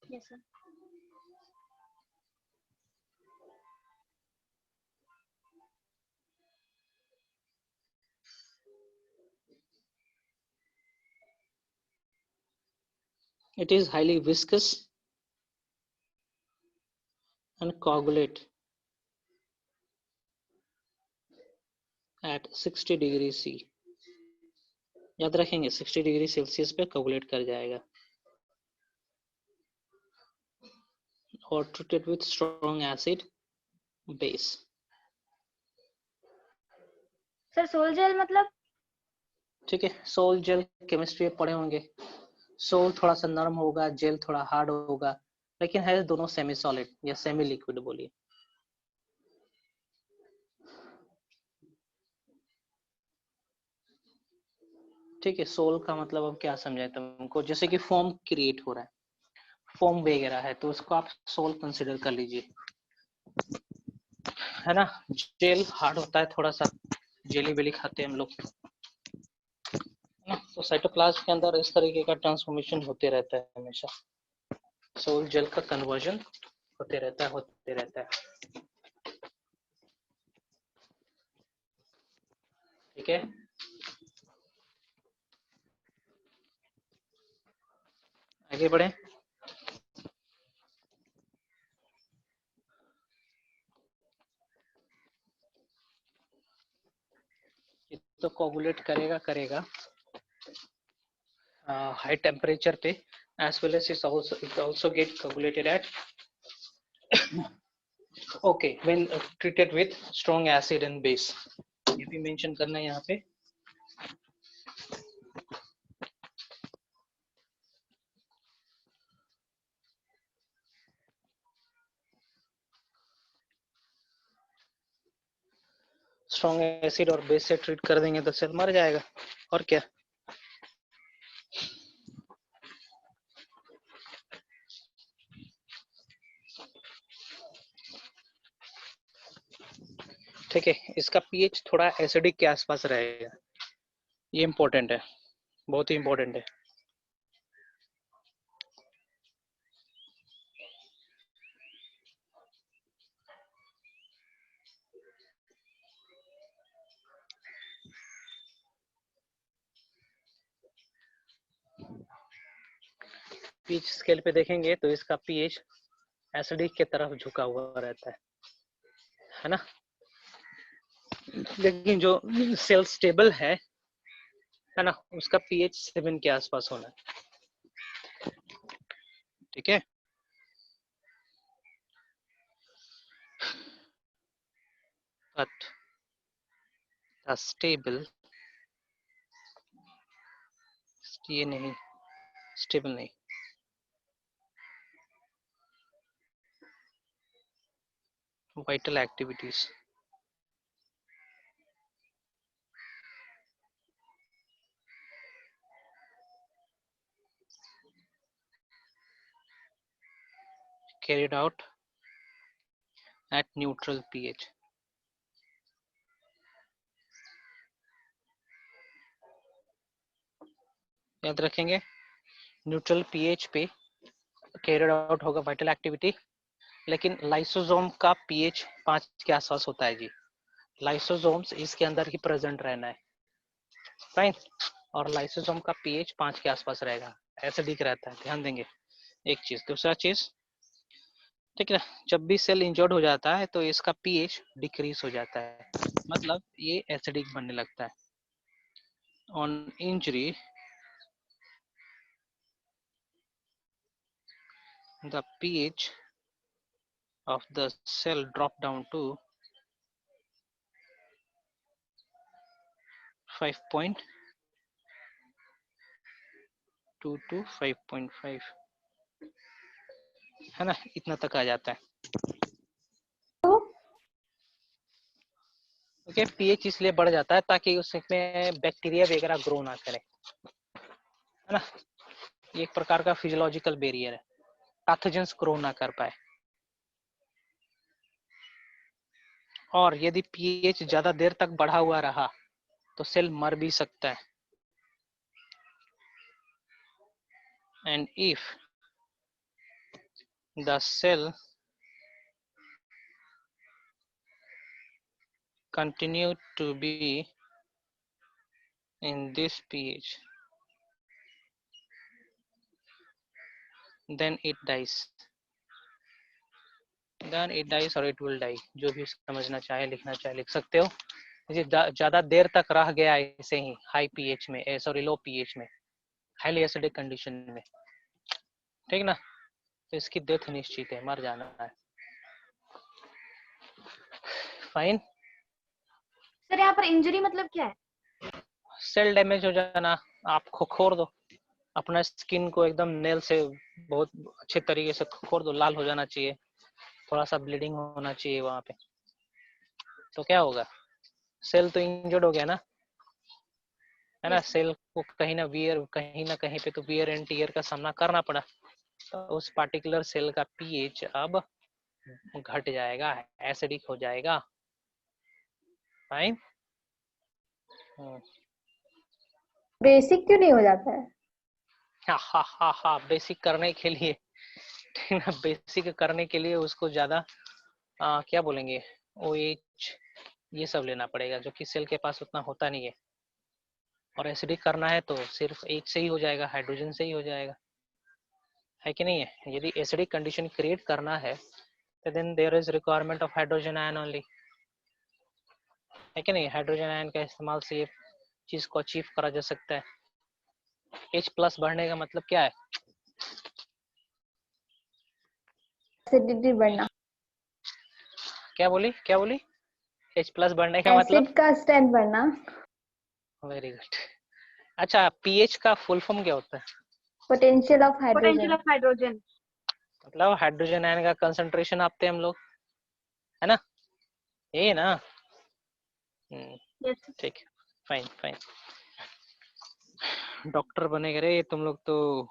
Yes sir. It is highly viscous and coagulate at 60 degree C। याद रखेंगे 60 डिग्री सेल्सियस पे कोगुलेट कर जाएगा और treated with strong acid base. Sir sol gel मतलब? ठीक है, सोल जेल केमिस्ट्री पढ़े होंगे, सोल थोड़ा सा नरम होगा, जेल थोड़ा हार्ड होगा, लेकिन है दोनों सेमी सॉलिड या सेमी लिक्विड बोलिए। ठीक है, सोल का मतलब अब क्या समझाए तुमको, जैसे कि फॉर्म क्रिएट हो रहा है, फॉर्म वगैरह है, तो उसको आप सोल कंसिडर कर लीजिए, है ना। जेल हार्ड होता है थोड़ा सा, जेली वेली खाते हैं हम लोग ना, तो साइटोप्लाज्म के अंदर इस तरीके का ट्रांसफॉर्मेशन होते रहता है हमेशा, सोल जेल का कन्वर्जन होते रहता है। ठीक है, आगे बढ़े। ये तो कोगुलेट करेगा हाई टेम्परेचर पे, as well as it also get coagulated at okay when treated with strong acid and base। ये भी मेंशन करना है यहाँ पे। स्ट्रॉन्ग एसिड और बेस से ट्रीट कर देंगे तो सेल मर जाएगा, और क्या। ठीक है, इसका पीएच थोड़ा एसिडिक के आसपास रहेगा, ये इंपॉर्टेंट है, बहुत ही इंपॉर्टेंट है। पीएच स्केल पे देखेंगे तो इसका पीएच एसिडिक के तरफ झुका हुआ रहता है ना, लेकिन जो सेल स्टेबल है ना, उसका पीएच 7 के आसपास होना है। ठीक है, but the stable, ये नहीं, स्टेबल नहीं, vital activities carried out at neutral pH। याद रखेंगे न्यूट्रल पीएच पे कैरिड आउट होगा वाइटल एक्टिविटी, लेकिन लाइसोसोम का पीएच 5 के आसपास होता है जी, लाइसोसोम्स इसके अंदर ही प्रेजेंट रहना है, फाइन, और लाइसोसोम का पीएच 5 के आसपास रहेगा, एसिडिक रहता है, ध्यान देंगे। एक चीज, दूसरा चीज, ठीक है, जब भी सेल इंजर्ड हो जाता है तो इसका पीएच डिक्रीज हो जाता है, मतलब ये एसिडिक बनने लगता है। on injury, the pH of the cell drop down to 5.2 to 5.5, है ना, इतना तक आ जाता है। ओके, पीएच इसलिए बढ़ जाता है ताकि उसमें बैक्टीरिया वगैरह ग्रो ना करे, है ना। ये एक प्रकार का फिजियोलॉजिकल बैरियर है, पैथोजेंस ग्रो ना कर पाए। और यदि पीएच ज्यादा देर तक बढ़ा हुआ रहा तो सेल मर भी सकता है। And if the cell continue to be in this pH, then it dies or it will die। जो भी समझना चाहे लिखना चाहे लिख सकते हो। ज्यादा देर तक रह गया ऐसे ही हाई पीएच में, सॉरी लो पीएच में, हाईली एसिडिक कंडीशन में, ठीक ना, तो इसकी डेथ निश्चित है, मर जाना है। फाइन। सर यहाँ पर इंजरी मतलब क्या है? सेल डैमेज हो जाना, आप खोखोर दो अपना स्किन को, एकदम नेल से बहुत अच्छे तरीके से खोखोर दो, लाल हो जाना चाहिए, थोड़ा सा ब्लीडिंग होना चाहिए वहां पे, तो क्या होगा, सेल तो इंजर्ड हो गया ना, है ना। सेल को कहीं ना कहीं पे तो वियर एंड टियर का सामना करना पड़ा, तो उस पार्टिकुलर सेल का पीएच अब घट जाएगा, एसिडिक हो जाएगा। फाइन। बेसिक क्यों नहीं हो जाता है? हा बेसिक करने के लिए, ठीक है, बेसिक करने के लिए उसको ज्यादा क्या बोलेंगे, OH ये सब लेना पड़ेगा, जो कि सेल के पास उतना होता नहीं है। और एसिडिक करना है तो सिर्फ H से ही हो जाएगा, हाइड्रोजन से ही हो जाएगा, है कि नहीं है। यदि एसिडिक कंडीशन क्रिएट करना है तो then there is requirement of hydrogen ion only, है कि नहीं। हाइड्रोजन आयन का इस्तेमाल से ये चीज को अचीव करा जा सकता है। H+ बढ़ने का मतलब क्या है? एसिडिटी बढ़ना। क्या बोली H+ बढ़ने का मतलब? एसिड का स्ट्रेंथ बढ़ना। Very good. अच्छा, पीएच का फुल फॉर्म क्या होता है? Potential of potential hydrogen. Of hydrogen. मतलब हाइड्रोजन आयन का कंसंट्रेशन आपते हम लोग, है ना, ये ना। यस। ठीक, फाइन। डॉक्टर बनेगा रे तुम लोग, तो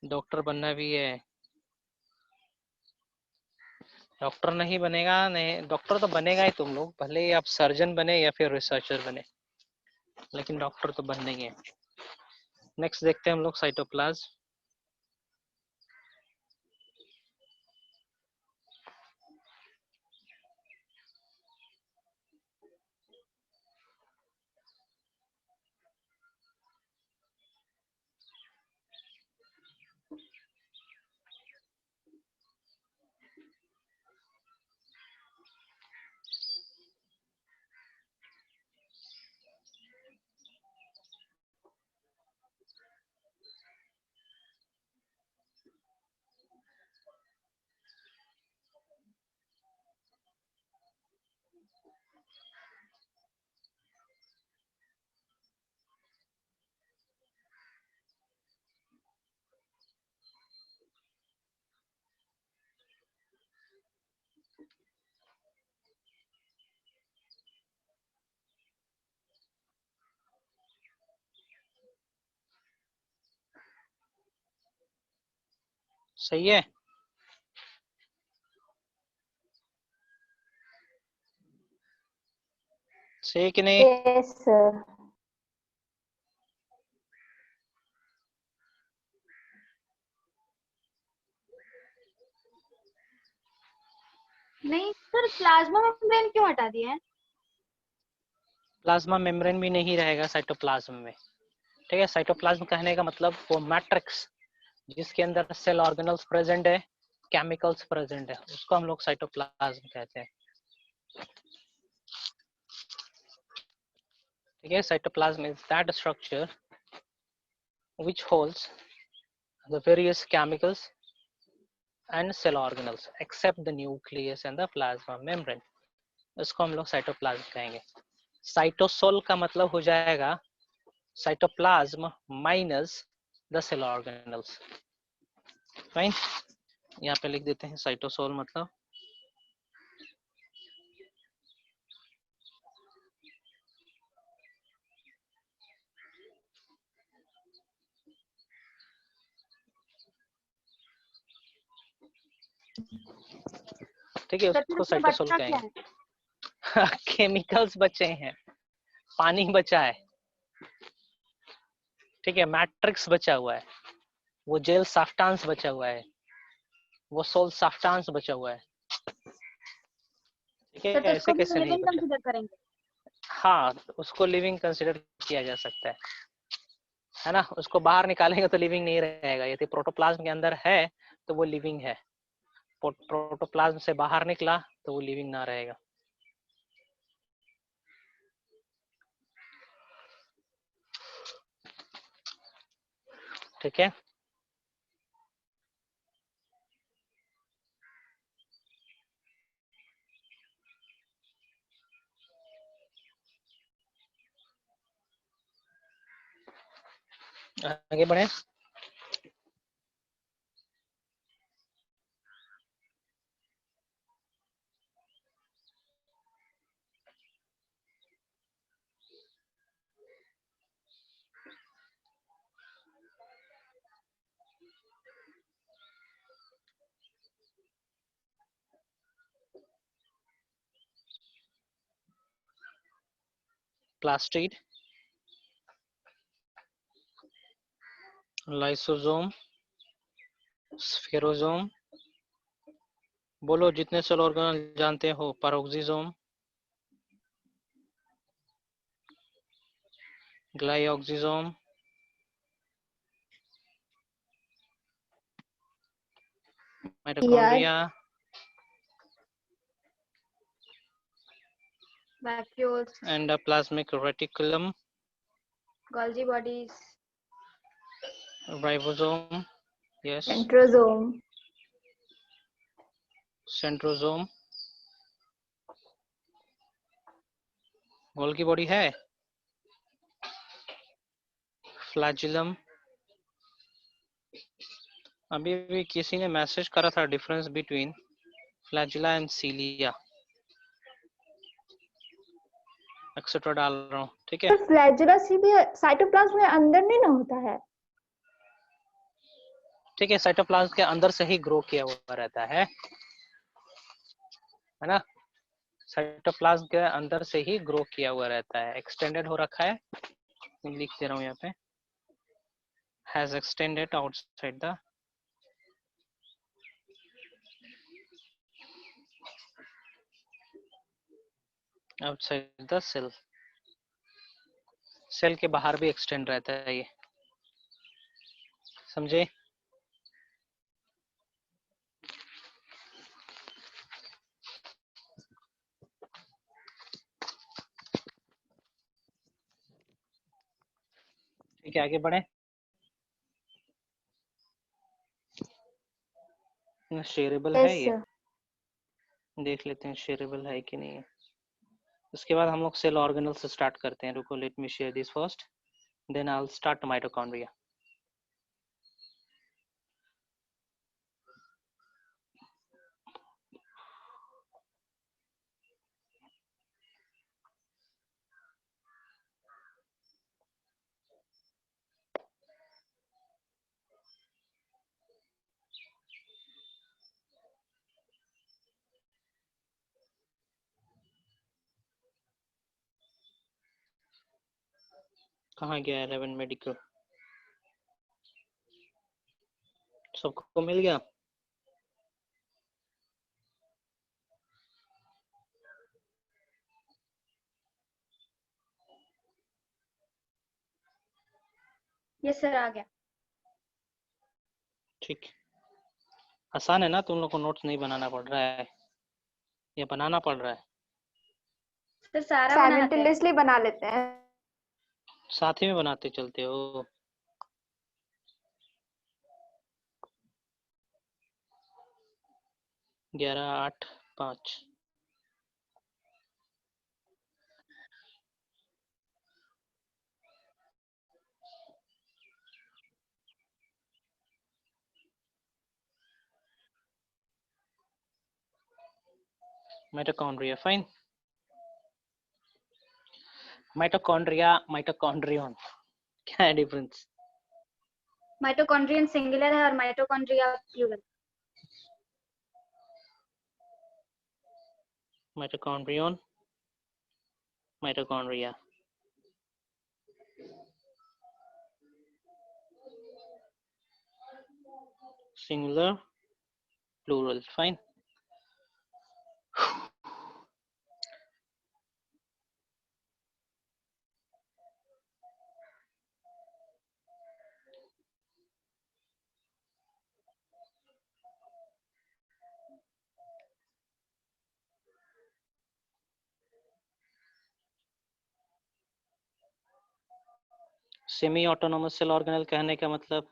डॉक्टर बनना भी है। डॉक्टर नहीं बनेगा, नहीं डॉक्टर तो बनेगा ही तुम लोग, भले ही आप सर्जन बने या फिर रिसर्चर बने, लेकिन डॉक्टर तो बनने ही है। नेक्स्ट देखते हैं हम लोग साइटोप्लाज्म। सही है। सही कि नहीं? Yes sir. नहीं सर, प्लाज्मा मेम्ब्रेन क्यों हटा दिए हैं? प्लाज्मा मेम्ब्रेन भी नहीं रहेगा साइटोप्लाज्म में, ठीक है। साइटोप्लाज्म कहने का मतलब वो मैट्रिक्स जिसके अंदर सेल ऑर्गेनल्स प्रेजेंट है, केमिकल्स प्रेजेंट है, उसको हम लोग साइटोप्लाज्म कहते हैं, ठीक है, cytoplasm is that structure which holds the various chemicals and cell organelles except the nucleus and the plasma membrane. इसको हम लोग साइटोप्लाज्म कहेंगे. साइटोसोल का मतलब हो जाएगा cytoplasm minus the cell organelles. Fine, यहाँ पे लिख देते हैं साइटोसोल मतलब ठीक है, उसको साइटोसोल कहेंगे. केमिकल्स बचे हैं, पानी बचा है, ठीक है, मैट्रिक्स बचा हुआ है, वो जेल साफ्टांस बचा हुआ है, वो सोल साफ्टांस बचा हुआ है. ठीक है, तो ऐसे उसको भी कैसे नहीं लिविंग बचा? कंसीडर करेंगे. हाँ, उसको लिविंग कंसिडर किया जा सकता है ना. उसको बाहर निकालेंगे तो लिविंग नहीं रहेगा. यदि प्रोटोप्लाज्म के अंदर है तो वो लिविंग है, प्रोटोप्लाज्म से बाहर निकला तो वो लिविंग ना रहेगा. ठीक है, आगे बढ़े. प्लास्टिड, लाइसोसोम, स्फेरोसोम, बोलो जितने सेल ऑर्गेनल जानते हो. Peroxisome, glyoxysome, mitochondria, vacuoles, endoplasmic reticulum, Golgi bodies, ribosome, yes, Centrosome. Centrosome. Golgi body है. फ्लैजिलम. अभी भी किसी ने मैसेज करा था difference between flagella and cilia, etcetera डाल रहा हूँ. ठीक है, फ्लैजिला भी साइटोप्लाज्म में अंदर नहीं ना होता है. ठीक है, साइटोप्लाज्म के अंदर से ही ग्रो किया हुआ रहता है ना. साइटोप्लाज्म के अंदर से ही ग्रो किया हुआ रहता है. एक्सटेंडेड हो रखा है, लिख दे रहा हूँ यहाँ पे, has extended outside the cell. Cell के बाहर भी एक्सटेंड रहता है ये, समझे. ठीक है, आगे बढ़े. शेयरेबल है ये, देख लेते हैं शेयरेबल है कि नहीं है. उसके बाद हम लोग सेल ऑर्गेनल से स्टार्ट करते हैं. रुको, let me share this first, then I will start mitochondria. कहाँ गया 11 मेडिकल, सबको मिल गया. यस सर आ गया. ठीक, आसान है ना. तुम लोग को नोट्स नहीं बनाना पड़ रहा है या बनाना पड़ रहा है. सर सारा बना लेते हैं. साइमल्टेनियसली बना लेते हैं. साथ ही में बनाते चलते हो। ग्यारह, 8, 5। Mitochondria, fine. माइटोकॉन्ड्रिया, माइटोकॉन्ड्रियन, क्या है डिफरेंस? माइटोकॉन्ड्रियन सिंगुलर है और mitochondria plural. Mitochondrion, mitochondria, singular, plural, fine. Semi autonomous cell organelle कहने का मतलब?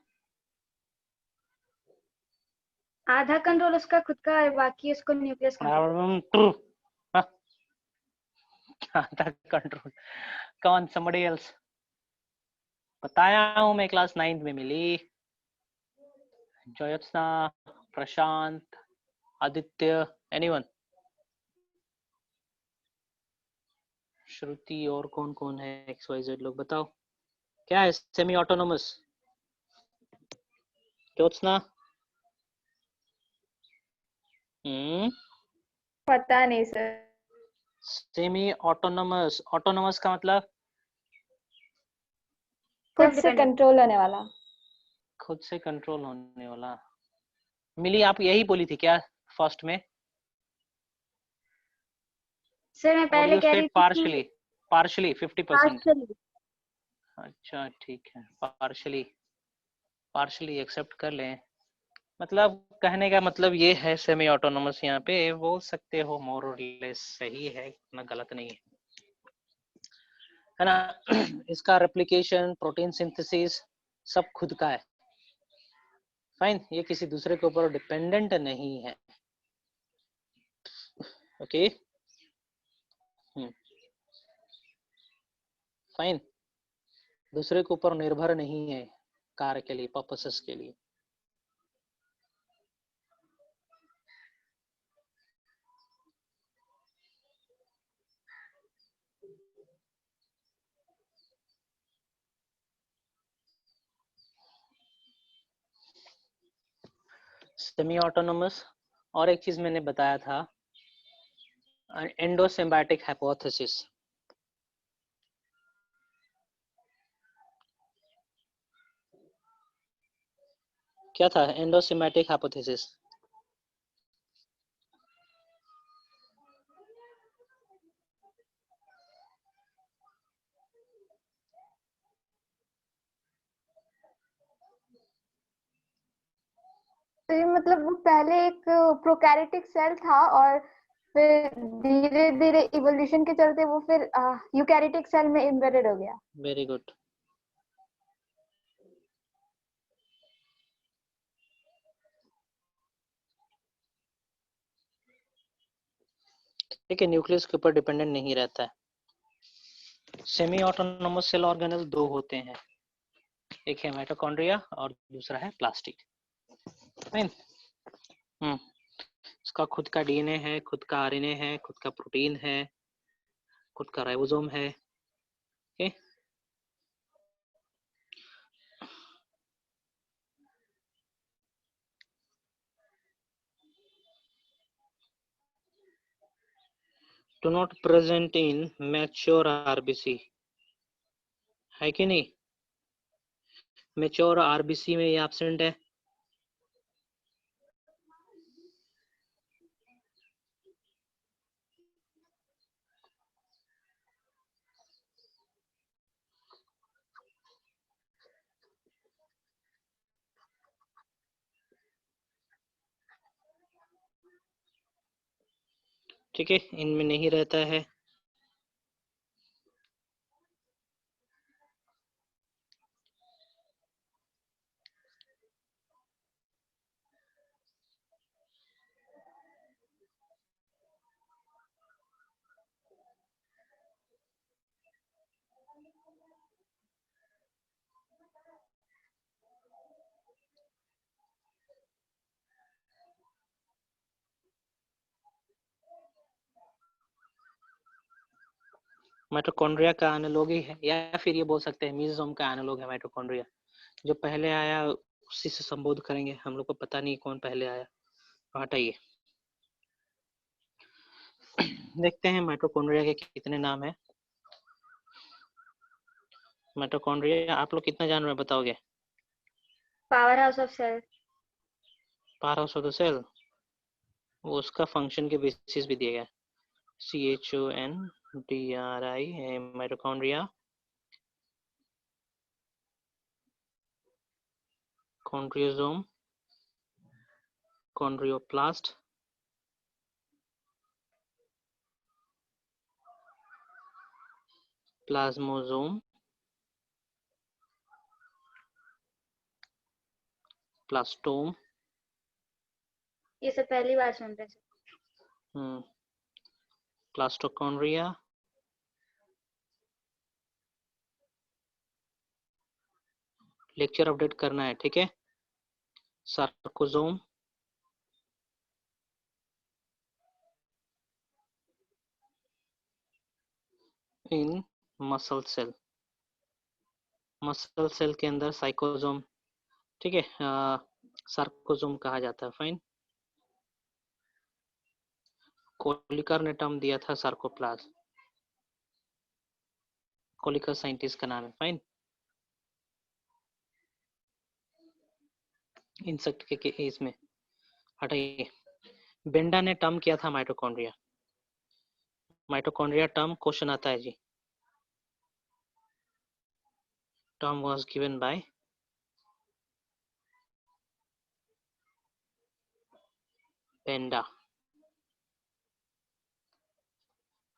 आधा कंट्रोल उसका खुद का है, बाकी उसको न्यूक्लियस कंट्रोल। आधा कंट्रोल, कौन? somebody else? बताया हूँ मैं, क्लास 9th में मिली। ज्योत्सना, प्रशांत, आदित्य, एनीवन? श्रुति, और कौन कौन है? XYZ लोग बताओ, क्या है सेमी ऑटोनोमस? ज्योत्सना? पता नहीं सर। सेमी ऑटोनोमस, ऑटोनोमस का मतलब खुद से Self-dependent। कंट्रोल होने वाला। खुद से कंट्रोल होने वाला। मिली, आप यही बोली थी क्या फर्स्ट में? सर मैं और पहले यू कह रही सेड थी पार्शली, कि पार्शली 50%। partially। अच्छा ठीक है, पार्शली, पार्शली एक्सेप्ट कर लें। मतलब कहने का मतलब ये है सेमी ऑटोनोमस, यहाँ पे बोल सकते हो मोर और लेस सही है, ना गलत नहीं है ना। इसका रेप्लिकेशन, प्रोटीन सिंथेसिस सब खुद का है, फाइन। ये किसी दूसरे के ऊपर डिपेंडेंट नहीं है, ओके, फाइन। दूसरे के ऊपर निर्भर नहीं है कार्य के लिए, पर्पसेस के लिए। सेमी ऑटोनोमस, और एक चीज मैंने बताया था, एंडोसिम्बायोटिक हाइपोथेसिस। क्या था एंडोसिम्बायोटिक हाइपोथेसिस? तो ये मतलब वो पहले एक प्रोकैरियोटिक सेल था और फिर धीरे धीरे इवोल्यूशन के चलते वो फिर यूकैरियोटिक सेल में एम्बेडेड हो गया। Very good. ठीक है, न्यूक्लियस के ऊपर डिपेंडेंट नहीं रहता है। सेमी ऑटोनोमस सेल ऑर्गेनेल दो होते हैं, एक है माइटोकॉन्ड्रिया और दूसरा है प्लास्टिड। इसका खुद का डीएनए है, खुद का आरएनए है, खुद का प्रोटीन है, खुद का राइबोसोम है, okay. Do not present in mature RBC, है कि नहीं? मैच्योर आरबीसी में ये एब्सेंट है। ठीक है, इनमें नहीं रहता है। माइटोकॉन्ड्रिया का एनालॉग ही है, या फिर ये बोल सकते हैं मेसोसोम का एनालॉग है माइटोकॉन्ड्रिया। जो पहले आया उसी से संबोध करेंगे, हम लोग को पता नहीं कौन पहले आया। हटाइए, देखते हैं माइटोकॉन्ड्रिया के कितने नाम है। माइटोकॉन्ड्रिया आप लोग कितना जान रहे हैं बताओगे? Power house of cell. Power house of the cell, वो उसका फंक्शन के बेसिस भी दिया गया, CHONDRI माइटोकॉन्ड्रिया, कॉन्ड्रियोसोम, कॉन्ड्रियोप्लास्ट, प्लाज्मोसोम, प्लास्टोम, ये सब पहली बार सुन रहे हैं। प्लास्टोकॉन्ड्रिया, लेक्चर अपडेट करना है, ठीक है। सार्कोसोम, इन मसल सेल, मसल सेल के अंदर साइकोसोम, ठीक है, सार्कोसोम कहा जाता है। फाइन, कोलिकर ने टर्म दिया था सार्कोप्लाज्म, कोलिकर साइंटिस्ट का नाम है। फाइन, इंसेक्ट के इसमें हटाइए। बेंडा ने टर्म किया था माइटोकॉन्ड्रिया, माइटोकॉन्ड्रिया टर्म क्वेश्चन आता है जी। Term was given by Benda.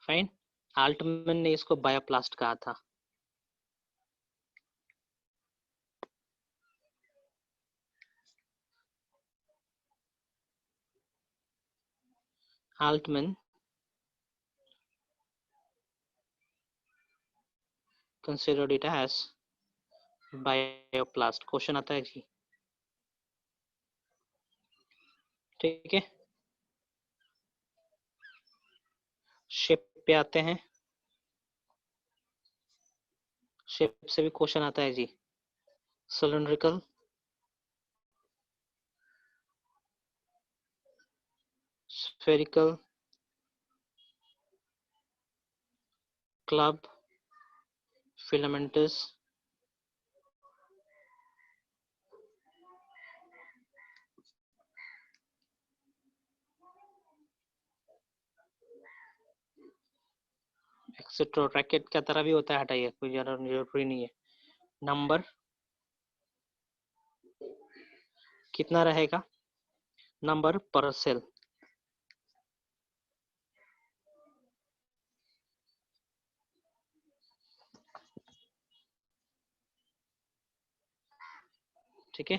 Fine, Altmann ने इसको बायोप्लास्ट कहा था। Altmann considered it as bioplast. Question आता है जी, ठीक है। शेप पे आते हैं, शेप से भी क्वेश्चन आता है जी। Cylindrical, spherical, club, filamentous, etcetera. Racket का तरह भी होता है, हटाइए, कोई जरूरी नहीं है। नंबर कितना रहेगा? नंबर पर सेल, ठीक है।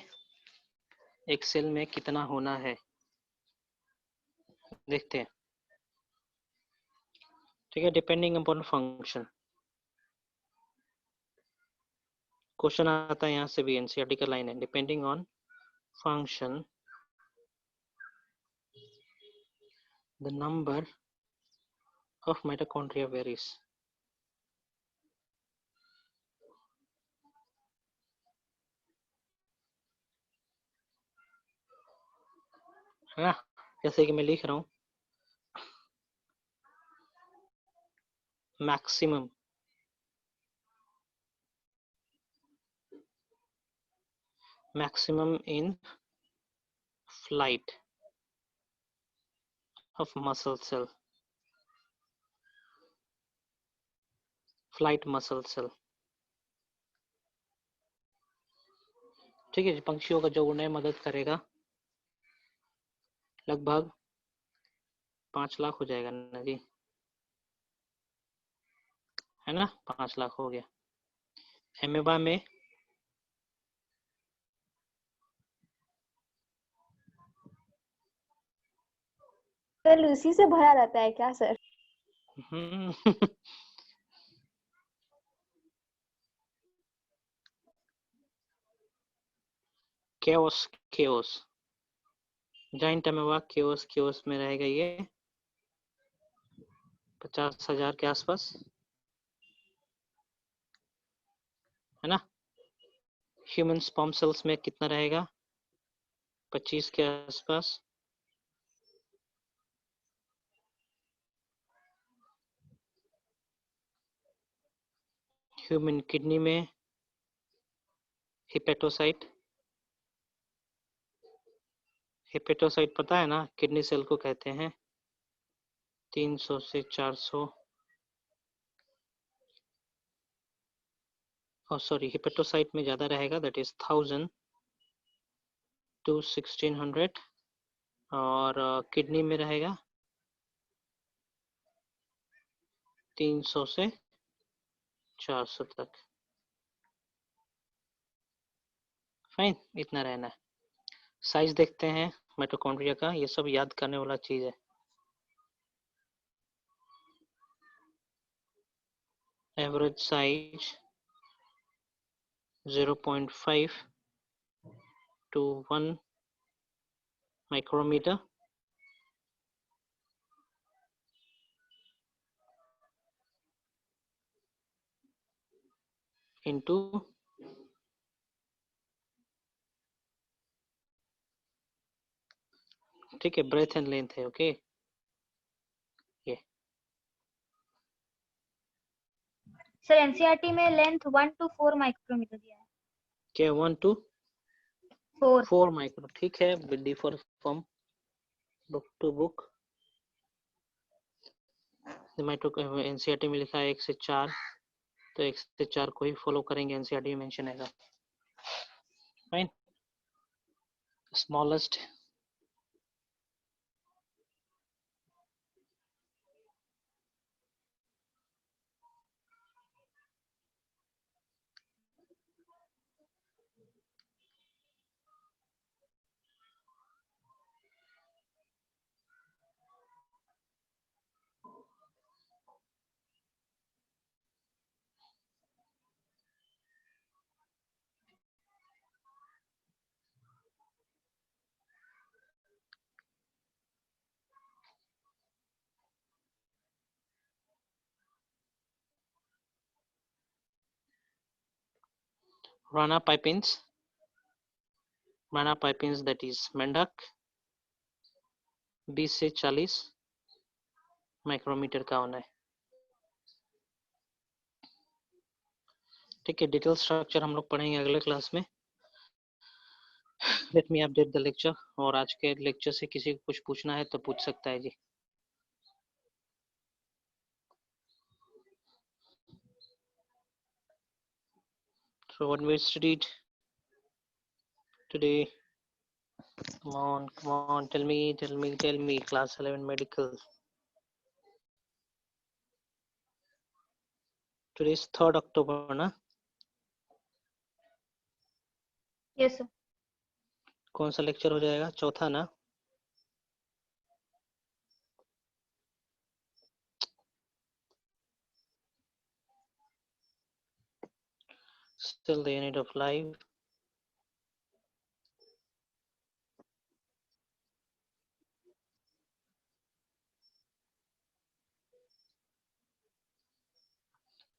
एक सेल में कितना होना है देखते हैं, ठीक है। डिपेंडिंग अपॉन फंक्शन, क्वेश्चन आता है यहाँ से भी, एनसीईआरटी का लाइन है। Depending on function the number of mitochondria varies. है ना, जैसे कि मैं लिख रहा हूँ, maximum in flight of muscle cell, flight muscle cell, ठीक है। पंक्षियों का जो उड़ने में मदद करेगा, लगभग 5 लाख हो जाएगा ना जी, है ना, 5 लाख हो गया। एमेबा में सर उसी से भरा रहता है क्या sir? Chaos, chaos, giant amoeba chaos, chaos में रहेगा ये 50,000 के आसपास। है ना। ह्यूमन स्पर्म सेल्स में कितना रहेगा, 25 के आसपास। ह्यूमन किडनी में हिपेटोसाइट, हिपेटोसाइट पता है ना, किडनी सेल को कहते हैं, 300 से 400, और सॉरी हिपेटोसाइट में ज्यादा रहेगा, दैट इज 1000 to 1600, और किडनी में रहेगा 300 से 400 तक। फाइन, इतना रहना है। साइज देखते हैं माइटोकॉन्ड्रिया का, ये सब याद करने वाला चीज है। Average size 0.5 to 1 micrometre, into ठीक है ब्रेथ एंड लेंथ है। ओके ये सर एनसीईआरटी में लेंथ 1 to 4 माइक्रोमीटर दिया है। क्या 1 to 4 माइक्रो, ठीक है, differ from book to book. NCERT में लिखा है 1 से 4, तो 1 से 4 को ही फॉलो करेंगे, एनसीईआरटी में मेंशन है। Fine, smallest Rana pipings, that is मेंढक 20 से 40 माइक्रोमीटर का होना है। ठीक है, डिटेल स्ट्रक्चर हम लोग पढ़ेंगे अगले क्लास में। Let me update the lecture, और आज के लेक्चर से किसी को कुछ पूछना है तो पूछ सकता है जी। So what we studied today, come on, tell me, class 11 medical. Today is 3rd October ना? Yes sir. कौन सा लेक्चर हो जाएगा, चौथा ना? Still the unit of life.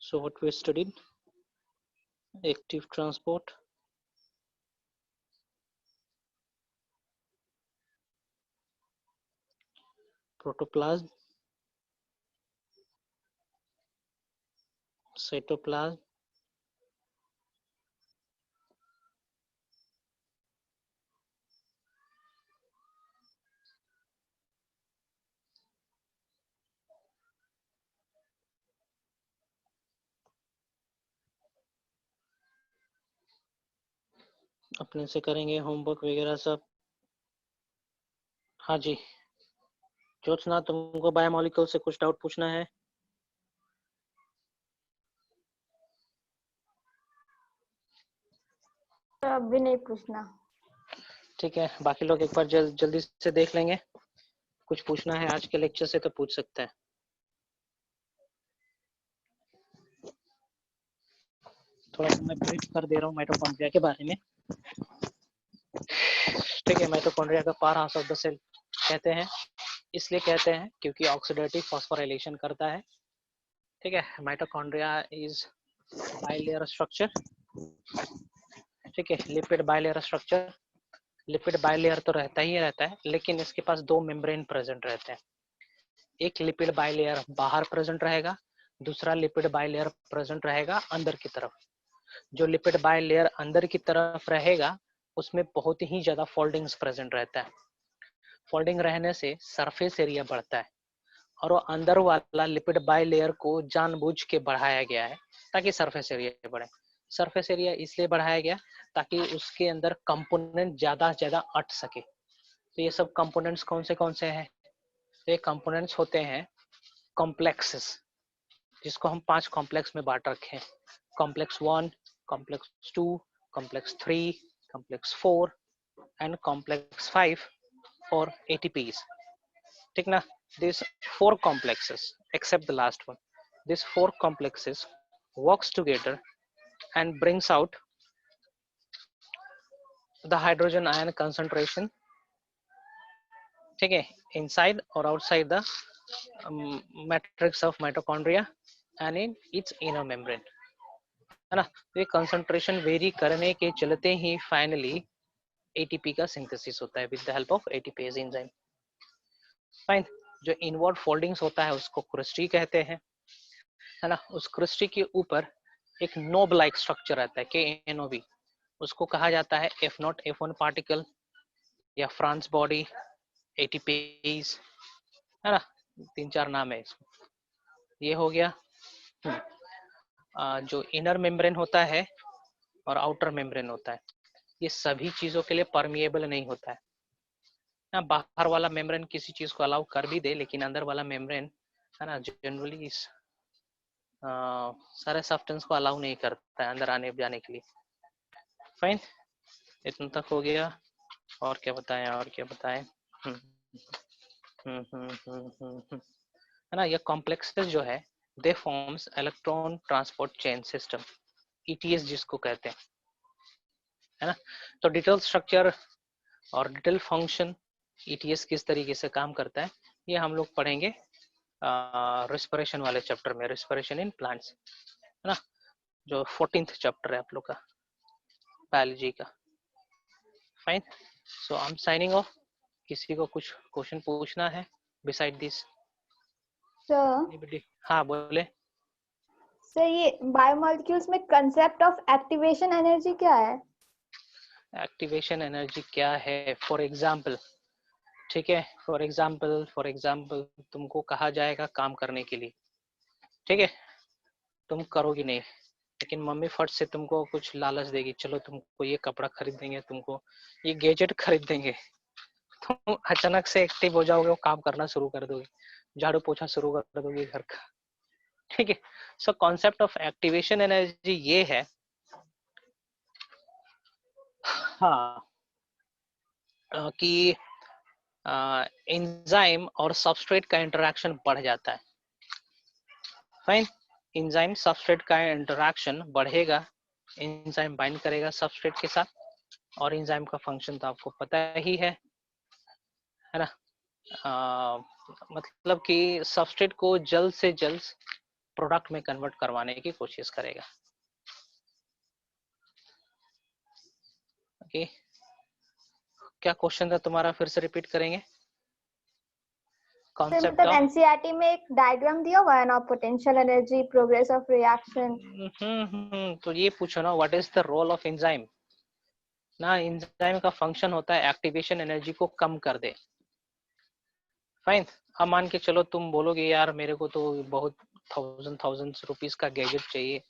So what we studied, active transport, protoplasm, cytoplasm, अपने से करेंगे होमवर्क वगैरह सब। हाँ जी ज्योत्सना, तुमको बायोमोलिक्यूल से कुछ डाउट पूछना है? अभी नहीं पूछना। ठीक है, बाकी लोग एक बार जल्दी से देख लेंगे, कुछ पूछना है आज के लेक्चर से तो पूछ सकता है। थोड़ा सा मैं ब्रीफ कर दे रहा हूँ माइटोकॉन्ड्रिया के बारे में। ठीक है, माइटोकॉन्ड्रिया का power house of the cell कहते हैं, इसलिए कहते हैं क्योंकि ऑक्सीडेटिव फॉस्फोराइलेशन करता है। ठीक है, माइटोकॉन्ड्रिया इज बाइलेयर स्ट्रक्चर, ठीक है, lipid bilayer structure, lipid bilayer तो रहता ही रहता है, लेकिन इसके पास दो मेम्ब्रेन प्रेजेंट रहते हैं। एक लिपिड बाइलेयर बाहर प्रेजेंट रहेगा, दूसरा लिपिड बाइलेयर प्रेजेंट रहेगा अंदर की तरफ। जो लिपिड बाइलेयर अंदर की तरफ रहेगा उसमें बहुत ही ज्यादा फोल्डिंग्स प्रेजेंट रहता है। फोल्डिंग रहने से सरफेस एरिया बढ़ता है, और वो अंदर वाला लिपिड बाइलेयर को जानबूझ के बढ़ाया गया है ताकि सरफेस एरिया बढ़े। सरफेस एरिया इसलिए बढ़ाया गया ताकि उसके अंदर कंपोनेंट ज्यादा से ज्यादा अट सके। तो ये सब कंपोनेंट्स कौन से हैं? ये कंपोनेंट्स होते हैं कॉम्प्लेक्सेस, जिसको हम 5 कॉम्प्लेक्स में बांट रखे हैं। Complex 1, complex 2, complex 3, complex 4 and complex 5 और ATPs। ठीक ना? These 4 complexes, except the last one, these 4 complexes works together and brings out the hydrogen ion concentration, ठीक है, inside or outside the matrix of mitochondria and in its inner membrane, है ना? ये concentration very करने के चलते ही finally ATP का synthesis होता है with the help of ATPase enzyme। Fine. जो इनवर्ड फोल्डिंग्स होता है उसको क्रिस्टी कहते हैं, है ना? उस क्रिस्टी के ऊपर एक नोब लाइक स्ट्रक्चर रहता है, KNOB, उसको कहा जाता है F0 F1 पार्टिकल या फ्रांस बॉडी, ATPase, है ना? 3-4 नाम है इसको। ये हो गया। जो इनर मेम्ब्रेन होता है और आउटर मेम्ब्रेन होता है, ये सभी चीजों के लिए परमिएबल नहीं होता है ना। बाहर वाला मेम्ब्रेन किसी चीज को अलाउ कर भी दे, लेकिन अंदर वाला मेम्ब्रेन, है ना, जनरली इस सारे सब्सटेंस को अलाउ नहीं करता है अंदर आने जाने के लिए। फाइन, इतना तक हो गया। और क्या बताएं, और क्या बताएं? है ना, ये कॉम्प्लेक्सेस जो है दे forms electron transport chain system, ETS जिसको कहते हैं, है ना। तो डिटेल स्ट्रक्चर और डिटेल फंक्शन ETS किस तरीके से काम करता है ये हम लोग पढ़ेंगे रेस्पिरेशन वाले चैप्टर में, रेस्पिरेशन इन प्लांट्स, है ना, जो 14th चैप्टर है आप लोग का बायोलॉजी का। Fine, so I am signing off. किसी को कुछ क्वेश्चन पूछना है बिसाइड दिस? सर, हाँ बोले। सर ये बायोमोलिक्यूल्स में कंसेप्ट ऑफ एक्टिवेशन एनर्जी क्या है? एक्टिवेशन एनर्जी क्या है? फॉर एग्जाम्पल, ठीक है, फॉर एग्जाम्पल तुमको कहा जाएगा काम करने के लिए, ठीक है, तुम करोगी नहीं, लेकिन मम्मी फट से तुमको कुछ लालच देगी, चलो तुमको ये कपड़ा खरीद देंगे, तुमको ये गैजेट खरीद देंगे, तुम अचानक से एक्टिव हो जाओगे, वो काम करना शुरू कर दोगे, झाड़ू पोछा शुरू कर दोगे घर का, ठीक है। So concept of activation energy ये है, हाँ, कि एंजाइम और सबस्ट्रेट का इंटरेक्शन बढ़ जाता है। फाइन, एंजाइम सबस्ट्रेट का इंटरेक्शन बढ़ेगा, एंजाइम बाइंड करेगा सबस्ट्रेट के साथ, और एंजाइम का फंक्शन तो आपको पता ही है ना। मतलब कि सबस्ट्रेट को जल्द से जल्द प्रोडक्ट में कन्वर्ट करवाने की कोशिश करेगा। ओके, क्या क्वेश्चन था तुम्हारा, फिर से रिपीट करेंगे? कॉन्सेप्ट ऑफ एनसीईआरटी में एक डायग्राम दिया हुआ है ना, potential energy, progress of reaction. तो ये पूछो ना, what is the role of enzyme ना। एंजाइम का फंक्शन होता है एक्टिवेशन एनर्जी को कम कर दे। फाइन, अब मान के चलो तुम बोलोगे यार मेरे को तो बहुत थाउजेंड रुपीस का गैजेट चाहिए,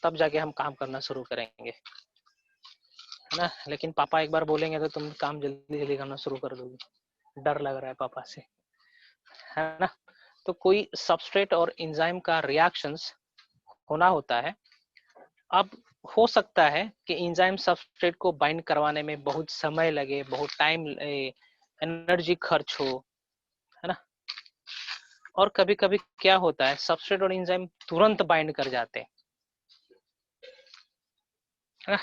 तब जाके हम काम करना शुरू करेंगे, है ना। लेकिन पापा एक बार बोलेंगे तो तुम काम जल्दी जल्दी करना शुरू कर दोगे, डर लग रहा है पापा से, है ना। तो कोई सबस्ट्रेट और एंजाइम का रिएक्शंस होना होता है। अब हो सकता है कि एंजाइम सबस्ट्रेट को बाइंड करवाने में बहुत समय लगे, बहुत टाइम, एनर्जी खर्च हो, है ना। और कभी कभी क्या होता है, सबस्ट्रेट और एंजाइम तुरंत बाइंड कर जाते हैं, है ना।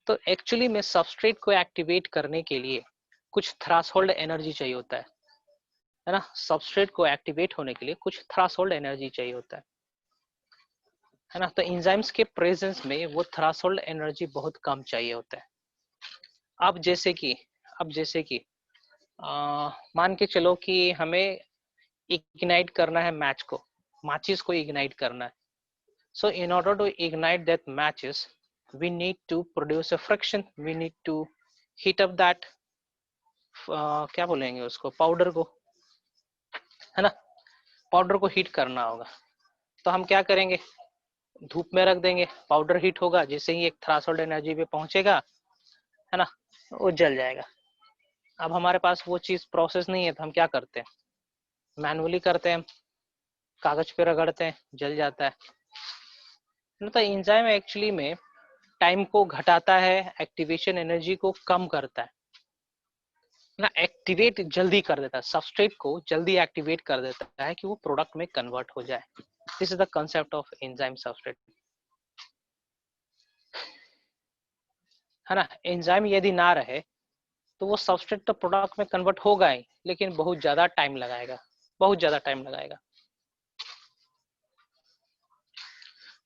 तो एक्चुअली में सबस्ट्रेट को एक्टिवेट करने के लिए कुछ थ्रेशोल्ड एनर्जी चाहिए होता है ना। सबस्ट्रेट को एक्टिवेट होने के लिए कुछ थ्रेशोल्ड एनर्जी चाहिए होता है। है ना। तो एंजाइम्स के प्रेजेंस में वो थ्रेशोल्ड एनर्जी बहुत कम चाहिए होता है। अब जैसे कि मान के चलो कि हमें इग्नाइट करना है मैच को, माचिस को इग्नाइट करना है। So in order to ignite that matches, we need to produce a friction. We need to heat up that क्या बोलेंगे उसको, पाउडर को, है ना। पाउडर को हीट करना होगा, तो हम क्या करेंगे, धूप में रख देंगे, पाउडर हीट होगा, जैसे ही एक थ्रेशोल्ड एनर्जी पे पहुंचेगा, है ना, वो जल जाएगा। अब हमारे पास वो चीज प्रोसेस नहीं है, तो हम क्या करते हैं, मैनुअली करते हैं, कागज पे रगड़ते हैं, जल जाता है। तो एंजाइम एक्चुअली में टाइम को घटाता है, एक्टिवेशन एनर्जी को कम करता है ना, एक्टिवेट जल्दी कर देता है, सबस्ट्रेट को जल्दी एक्टिवेट कर देता है कि वो प्रोडक्ट में कन्वर्ट हो जाए। This is the concept of enzyme substrate, है ना। एंजाइम यदि ना रहे तो वो सबस्ट्रेट तो प्रोडक्ट में कन्वर्ट होगा ही, लेकिन बहुत ज्यादा टाइम लगाएगा, बहुत ज्यादा टाइम लगाएगा।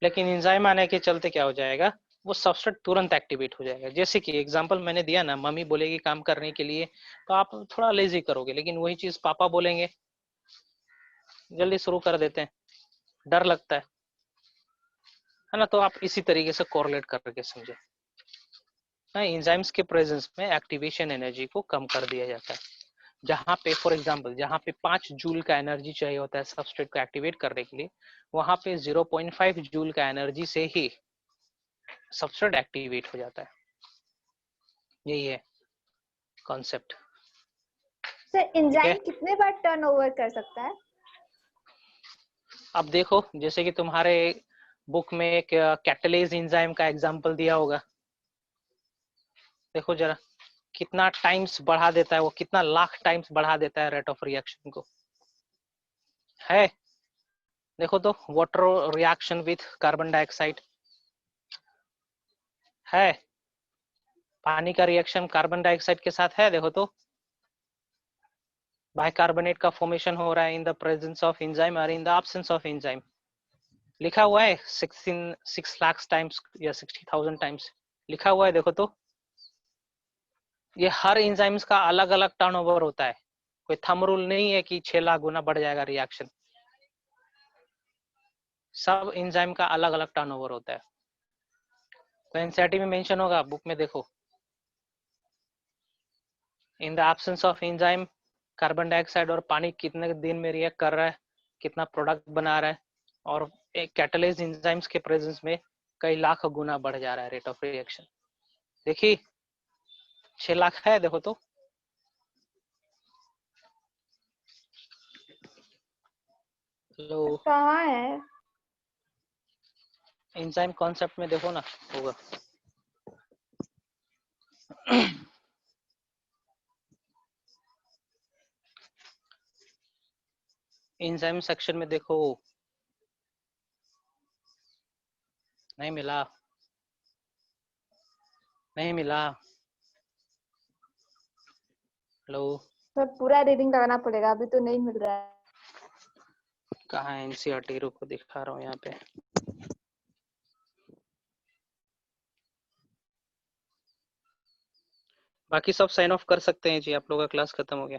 लेकिन एंजाइम आने के चलते क्या हो जाएगा, वो सबस्ट्रेट तुरंत एक्टिवेट हो जाएगा। जैसे कि एग्जांपल मैंने दिया ना, मम्मी बोलेगी काम करने के लिए तो आप थोड़ा लेजी करोगे, लेकिन वही चीज पापा बोलेंगे जल्दी शुरू कर देते हैं, डर लगता है ना। तो आप इसी तरीके से कोरिलेट करके समझे, एंजाइम्स के प्रेजेंस में एक्टिवेशन एनर्जी को कम कर दिया जाता है। जहां पे फॉर एग्जांपल जहां पे 5 जूल का एनर्जी चाहिए होता है सबस्ट्रेट को एक्टिवेट करने के लिए, वहां पे 0.5 जूल का एनर्जी से ही सबस्ट्रेट एक्टिवेट हो जाता है। यही है कॉन्सेप्ट। सर एंजाइम कितने बार टर्नओवर कर सकता है? अब देखो, जैसे कि तुम्हारे बुक में एक कैटलेज एंजाइम का एग्जांपल दिया होगा, देखो जरा कितना टाइम्स बढ़ा देता है वो, कितना लाख टाइम्स बढ़ा देता है रेट ऑफ रिएक्शन को, है। देखो तो water reaction with carbon dioxide है, पानी का रिएक्शन कार्बन डाइऑक्साइड के साथ है, देखो तो बाइकार्बोनेट का फॉर्मेशन हो रहा है in the presence of enzyme और in the absence of enzyme. लिखा हुआ है 6 लाख टाइम्स या 60,000 टाइम्स लिखा हुआ है, देखो तो। ये हर एंजाइम्स का अलग अलग टर्नओवर होता है, कोई थंब रूल नहीं है कि 6 लाख गुना बढ़ जाएगा रिएक्शन। सब एंजाइम का अलग अलग टर्नओवर होता है, तो एनसीईआरटी में मेंशन होगा, बुक में देखो। इन the absence of enzyme carbon dioxide और पानी कितने दिन में रिएक्ट कर रहा है, कितना प्रोडक्ट बना रहा है, और एक कैटलाइज एंजाइम्स के प्रेजेंस में कई लाख गुना बढ़ जा रहा है रेट ऑफ रिएक्शन। देखिए 6 लाख है, देखो तो। हेलो, कहाँ है? एंजाइम कॉन्सेप्ट में देखो ना, होगा। एंजाइम सेक्शन में देखो, नहीं मिला, नहीं मिला। हेलो, सर पूरा रीडिंग लगाना पड़ेगा, अभी तो नहीं मिल रहा है। कहाँ है एनसीईआरटी, रुको दिखा रहा हूँ यहाँ पे। बाकी सब साइन ऑफ कर सकते हैं जी, आप लोगों का क्लास खत्म हो गया।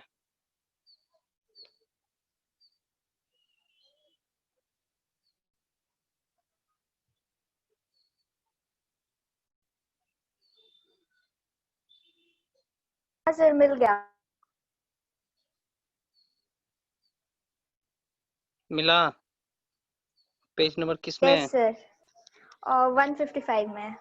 हाँ सर मिल गया। मिला? पेज नंबर किस में है? यस सर, 155 में है।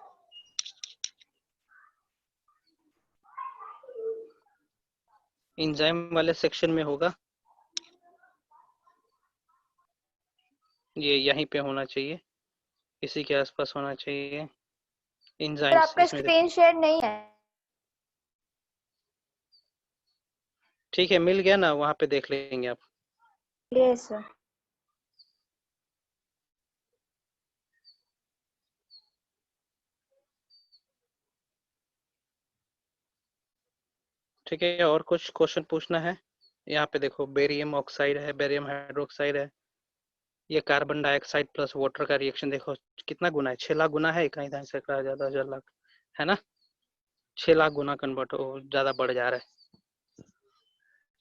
एंजाइम वाले सेक्शन में होगा, ये यहीं पे होना चाहिए, इसी के आसपास होना चाहिए। सर एंजाइम्स आपका इसमें स्क्रीन देखो। शेयर नहीं है। ठीक है, मिल गया ना, वहां पे देख लेंगे आप। Yes sir. ठीक है, और कुछ क्वेश्चन पूछना है? यहाँ पे देखो बेरियम ऑक्साइड है, बेरियम हाइड्रोक्साइड है, ये कार्बन डाइऑक्साइड प्लस वाटर का रिएक्शन देखो कितना गुना है, 6 लाख गुना है, कहीं कहीं से कहा जाता है 10 लाख, है ना, 6 लाख गुना कन्वर्ट हो, ज्यादा बढ़ जा रहा है।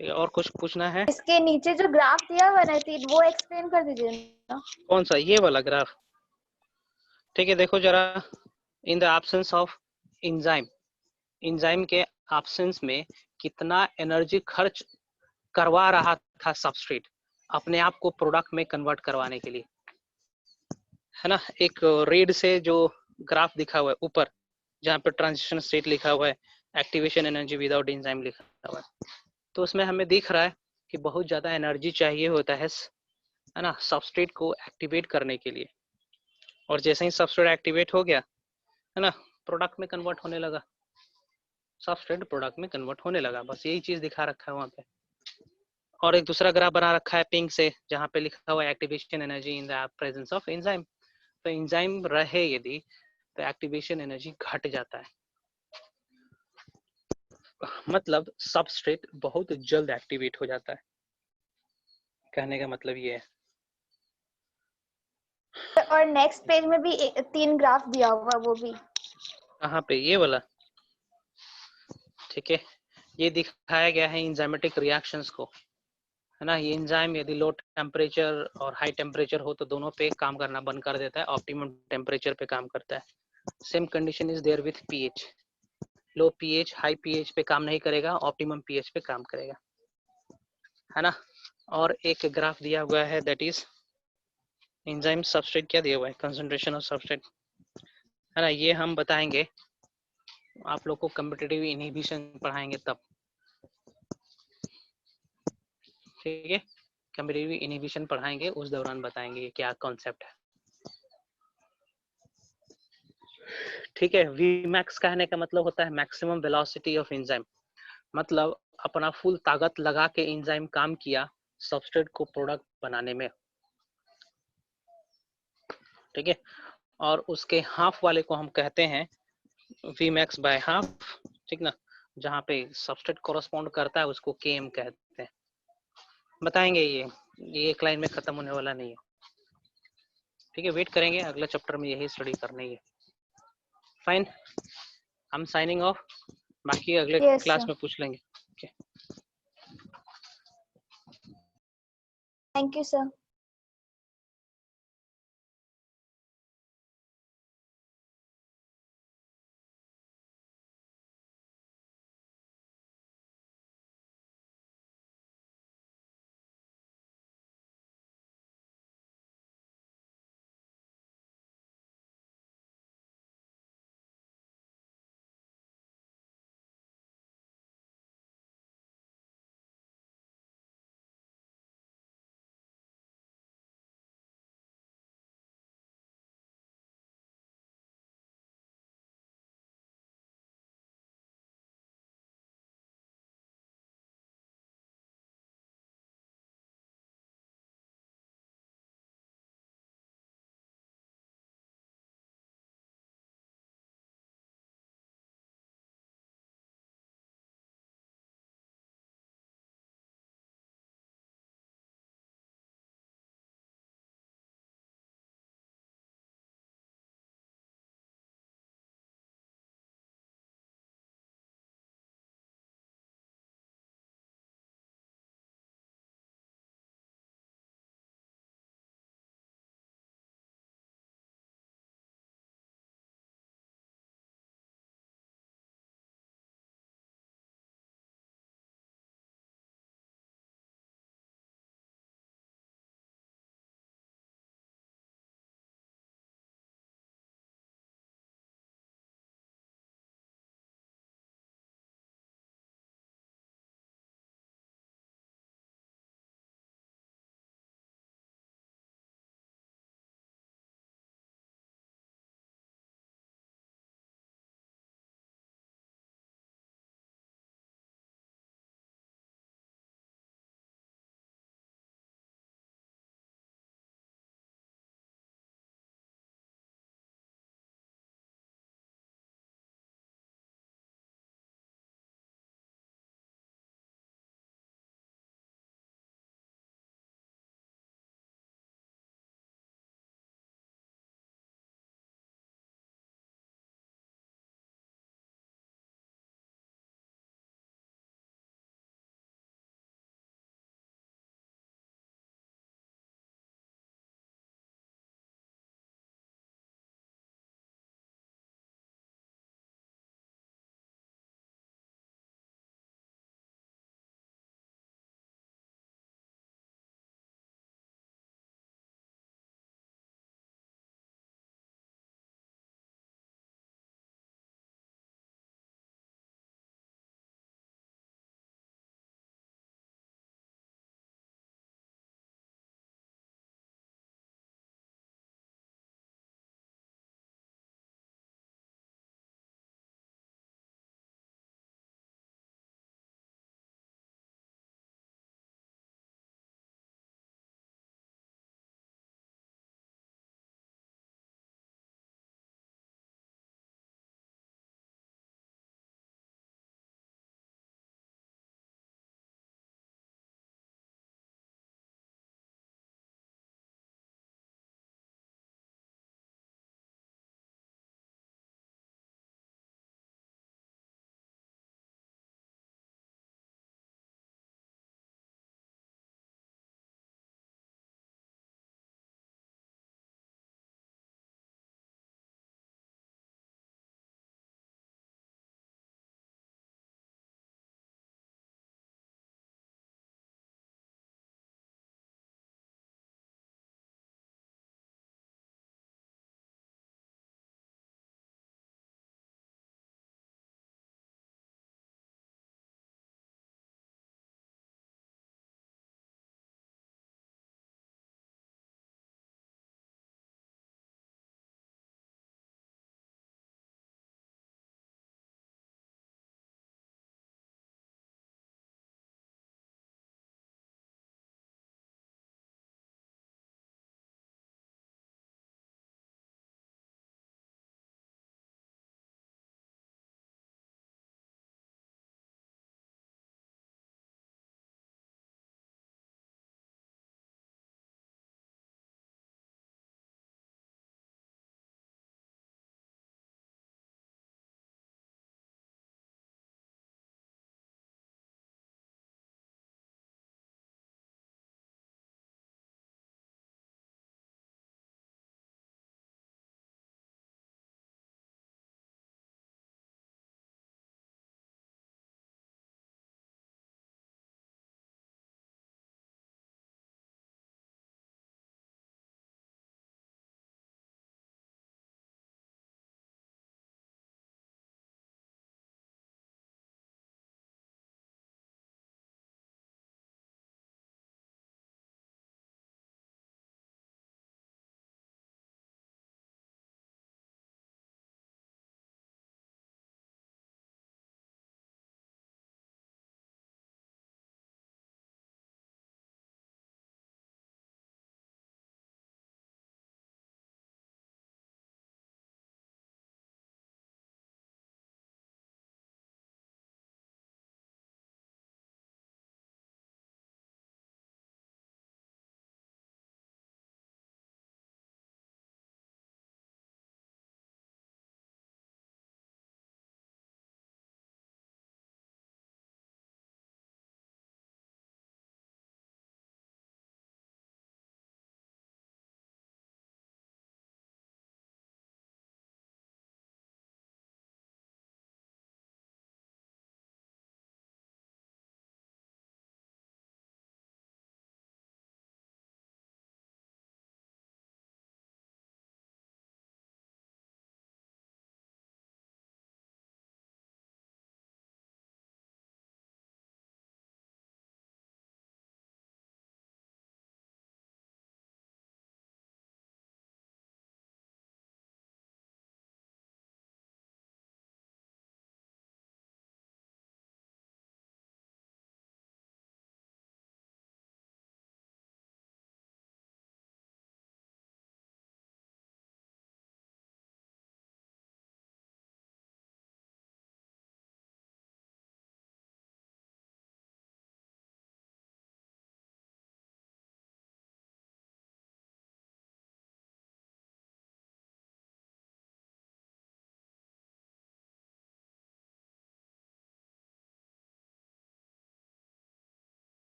ठीक है, और कुछ पूछना है? इसके नीचे जो ग्राफ दिया हुआ है तीन, वो एक्सप्लेन कर दीजिए ना। कौन सा, ये वाला ग्राफ? ठीक है, देखो जरा, इन the absence of enzyme, enzyme के एब्सेंस में कितना एनर्जी खर्च करवा रहा था सबस्ट्रेट अपने आप को प्रोडक्ट में कन्वर्ट करवाने के लिए, है ना। एक रेड से जो ग्राफ दिखा हुआ है ऊपर, जहाँ पे ट्रांजिशन स्टेट लिखा हुआ है, एक्टिवेशन एनर्जी विदाउट एंजाइम लिखा हुआ है, तो उसमें हमें दिख रहा है कि बहुत ज्यादा एनर्जी चाहिए होता है ना, सबस्ट्रेट को एक्टिवेट करने के लिए। और जैसे ही सबस्ट्रेट एक्टिवेट हो गया, है ना, प्रोडक्ट में कन्वर्ट होने लगा, सबस्ट्रेट प्रोडक्ट में कन्वर्ट होने लगा, बस यही चीज दिखा रखा है वहाँ पे। और एक दूसरा ग्राफ बना रखा है पिंक से, जहाँ पे लिखा हुआ है activation energy in the presence of enzyme. तो एंजाइम रहे यदि, तो एक्टिवेशन एनर्जी घट जाता है, मतलब सबस्ट्रेट बहुत जल्द एक्टिवेट हो जाता है। कहने का मतलब ये है। और नेक्स्ट पेज में भी 3 ग्राफ दिया हुआ, वो भी कहाँ पे, ये वाला? ठीक है, ये दिखाया गया है एंजाइमेटिक रिएक्शंस को, है ना। ये एंजाइम यदि लो टेम्परेचर और हाई टेम्परेचर हो तो दोनों पे काम करना बंद कर देता है, ऑप्टिमम टेम्परेचर पे काम करता है। Same condition is there with pH, low pH high pH पे काम नहीं करेगा, ऑप्टिमम पीएच पे काम करेगा, है ना। और एक ग्राफ दिया हुआ है, दैट इज एंजाइम सबस्ट्रेट, क्या दिया हुआ है, कंसंट्रेशन ऑफ सबस्ट्रेट, है ना। ये हम बताएंगे आप लोग को, कॉम्पिटिटिव इनहिबिशन पढ़ाएंगे तब, ठीक है, कॉम्पिटिटिव इनहिबिशन पढ़ाएंगे उस दौरान बताएंगे ये क्या कॉन्सेप्ट है। ठीक है, Vmax कहने का मतलब होता है मैक्सिमम वेलोसिटी ऑफ एंजाइम, मतलब अपना फुल ताकत लगा के एंजाइम काम किया सबस्ट्रेट को प्रोडक्ट बनाने में, ठीक है। और उसके हाफ वाले को हम कहते हैं Vmax बाय हाफ, ठीक ना, जहाँ पे सबस्ट्रेट कोरस्पॉन्ड करता है उसको Km कहते हैं। बताएंगे ये एक लाइन में खत्म होने वाला नहीं है, ठीक है, वेट करेंगे, अगला चैप्टर में यही स्टडी करनी है। फाइन, हम साइनिंग ऑफ, बाकी अगले क्लास में पूछ लेंगे। Thank you sir.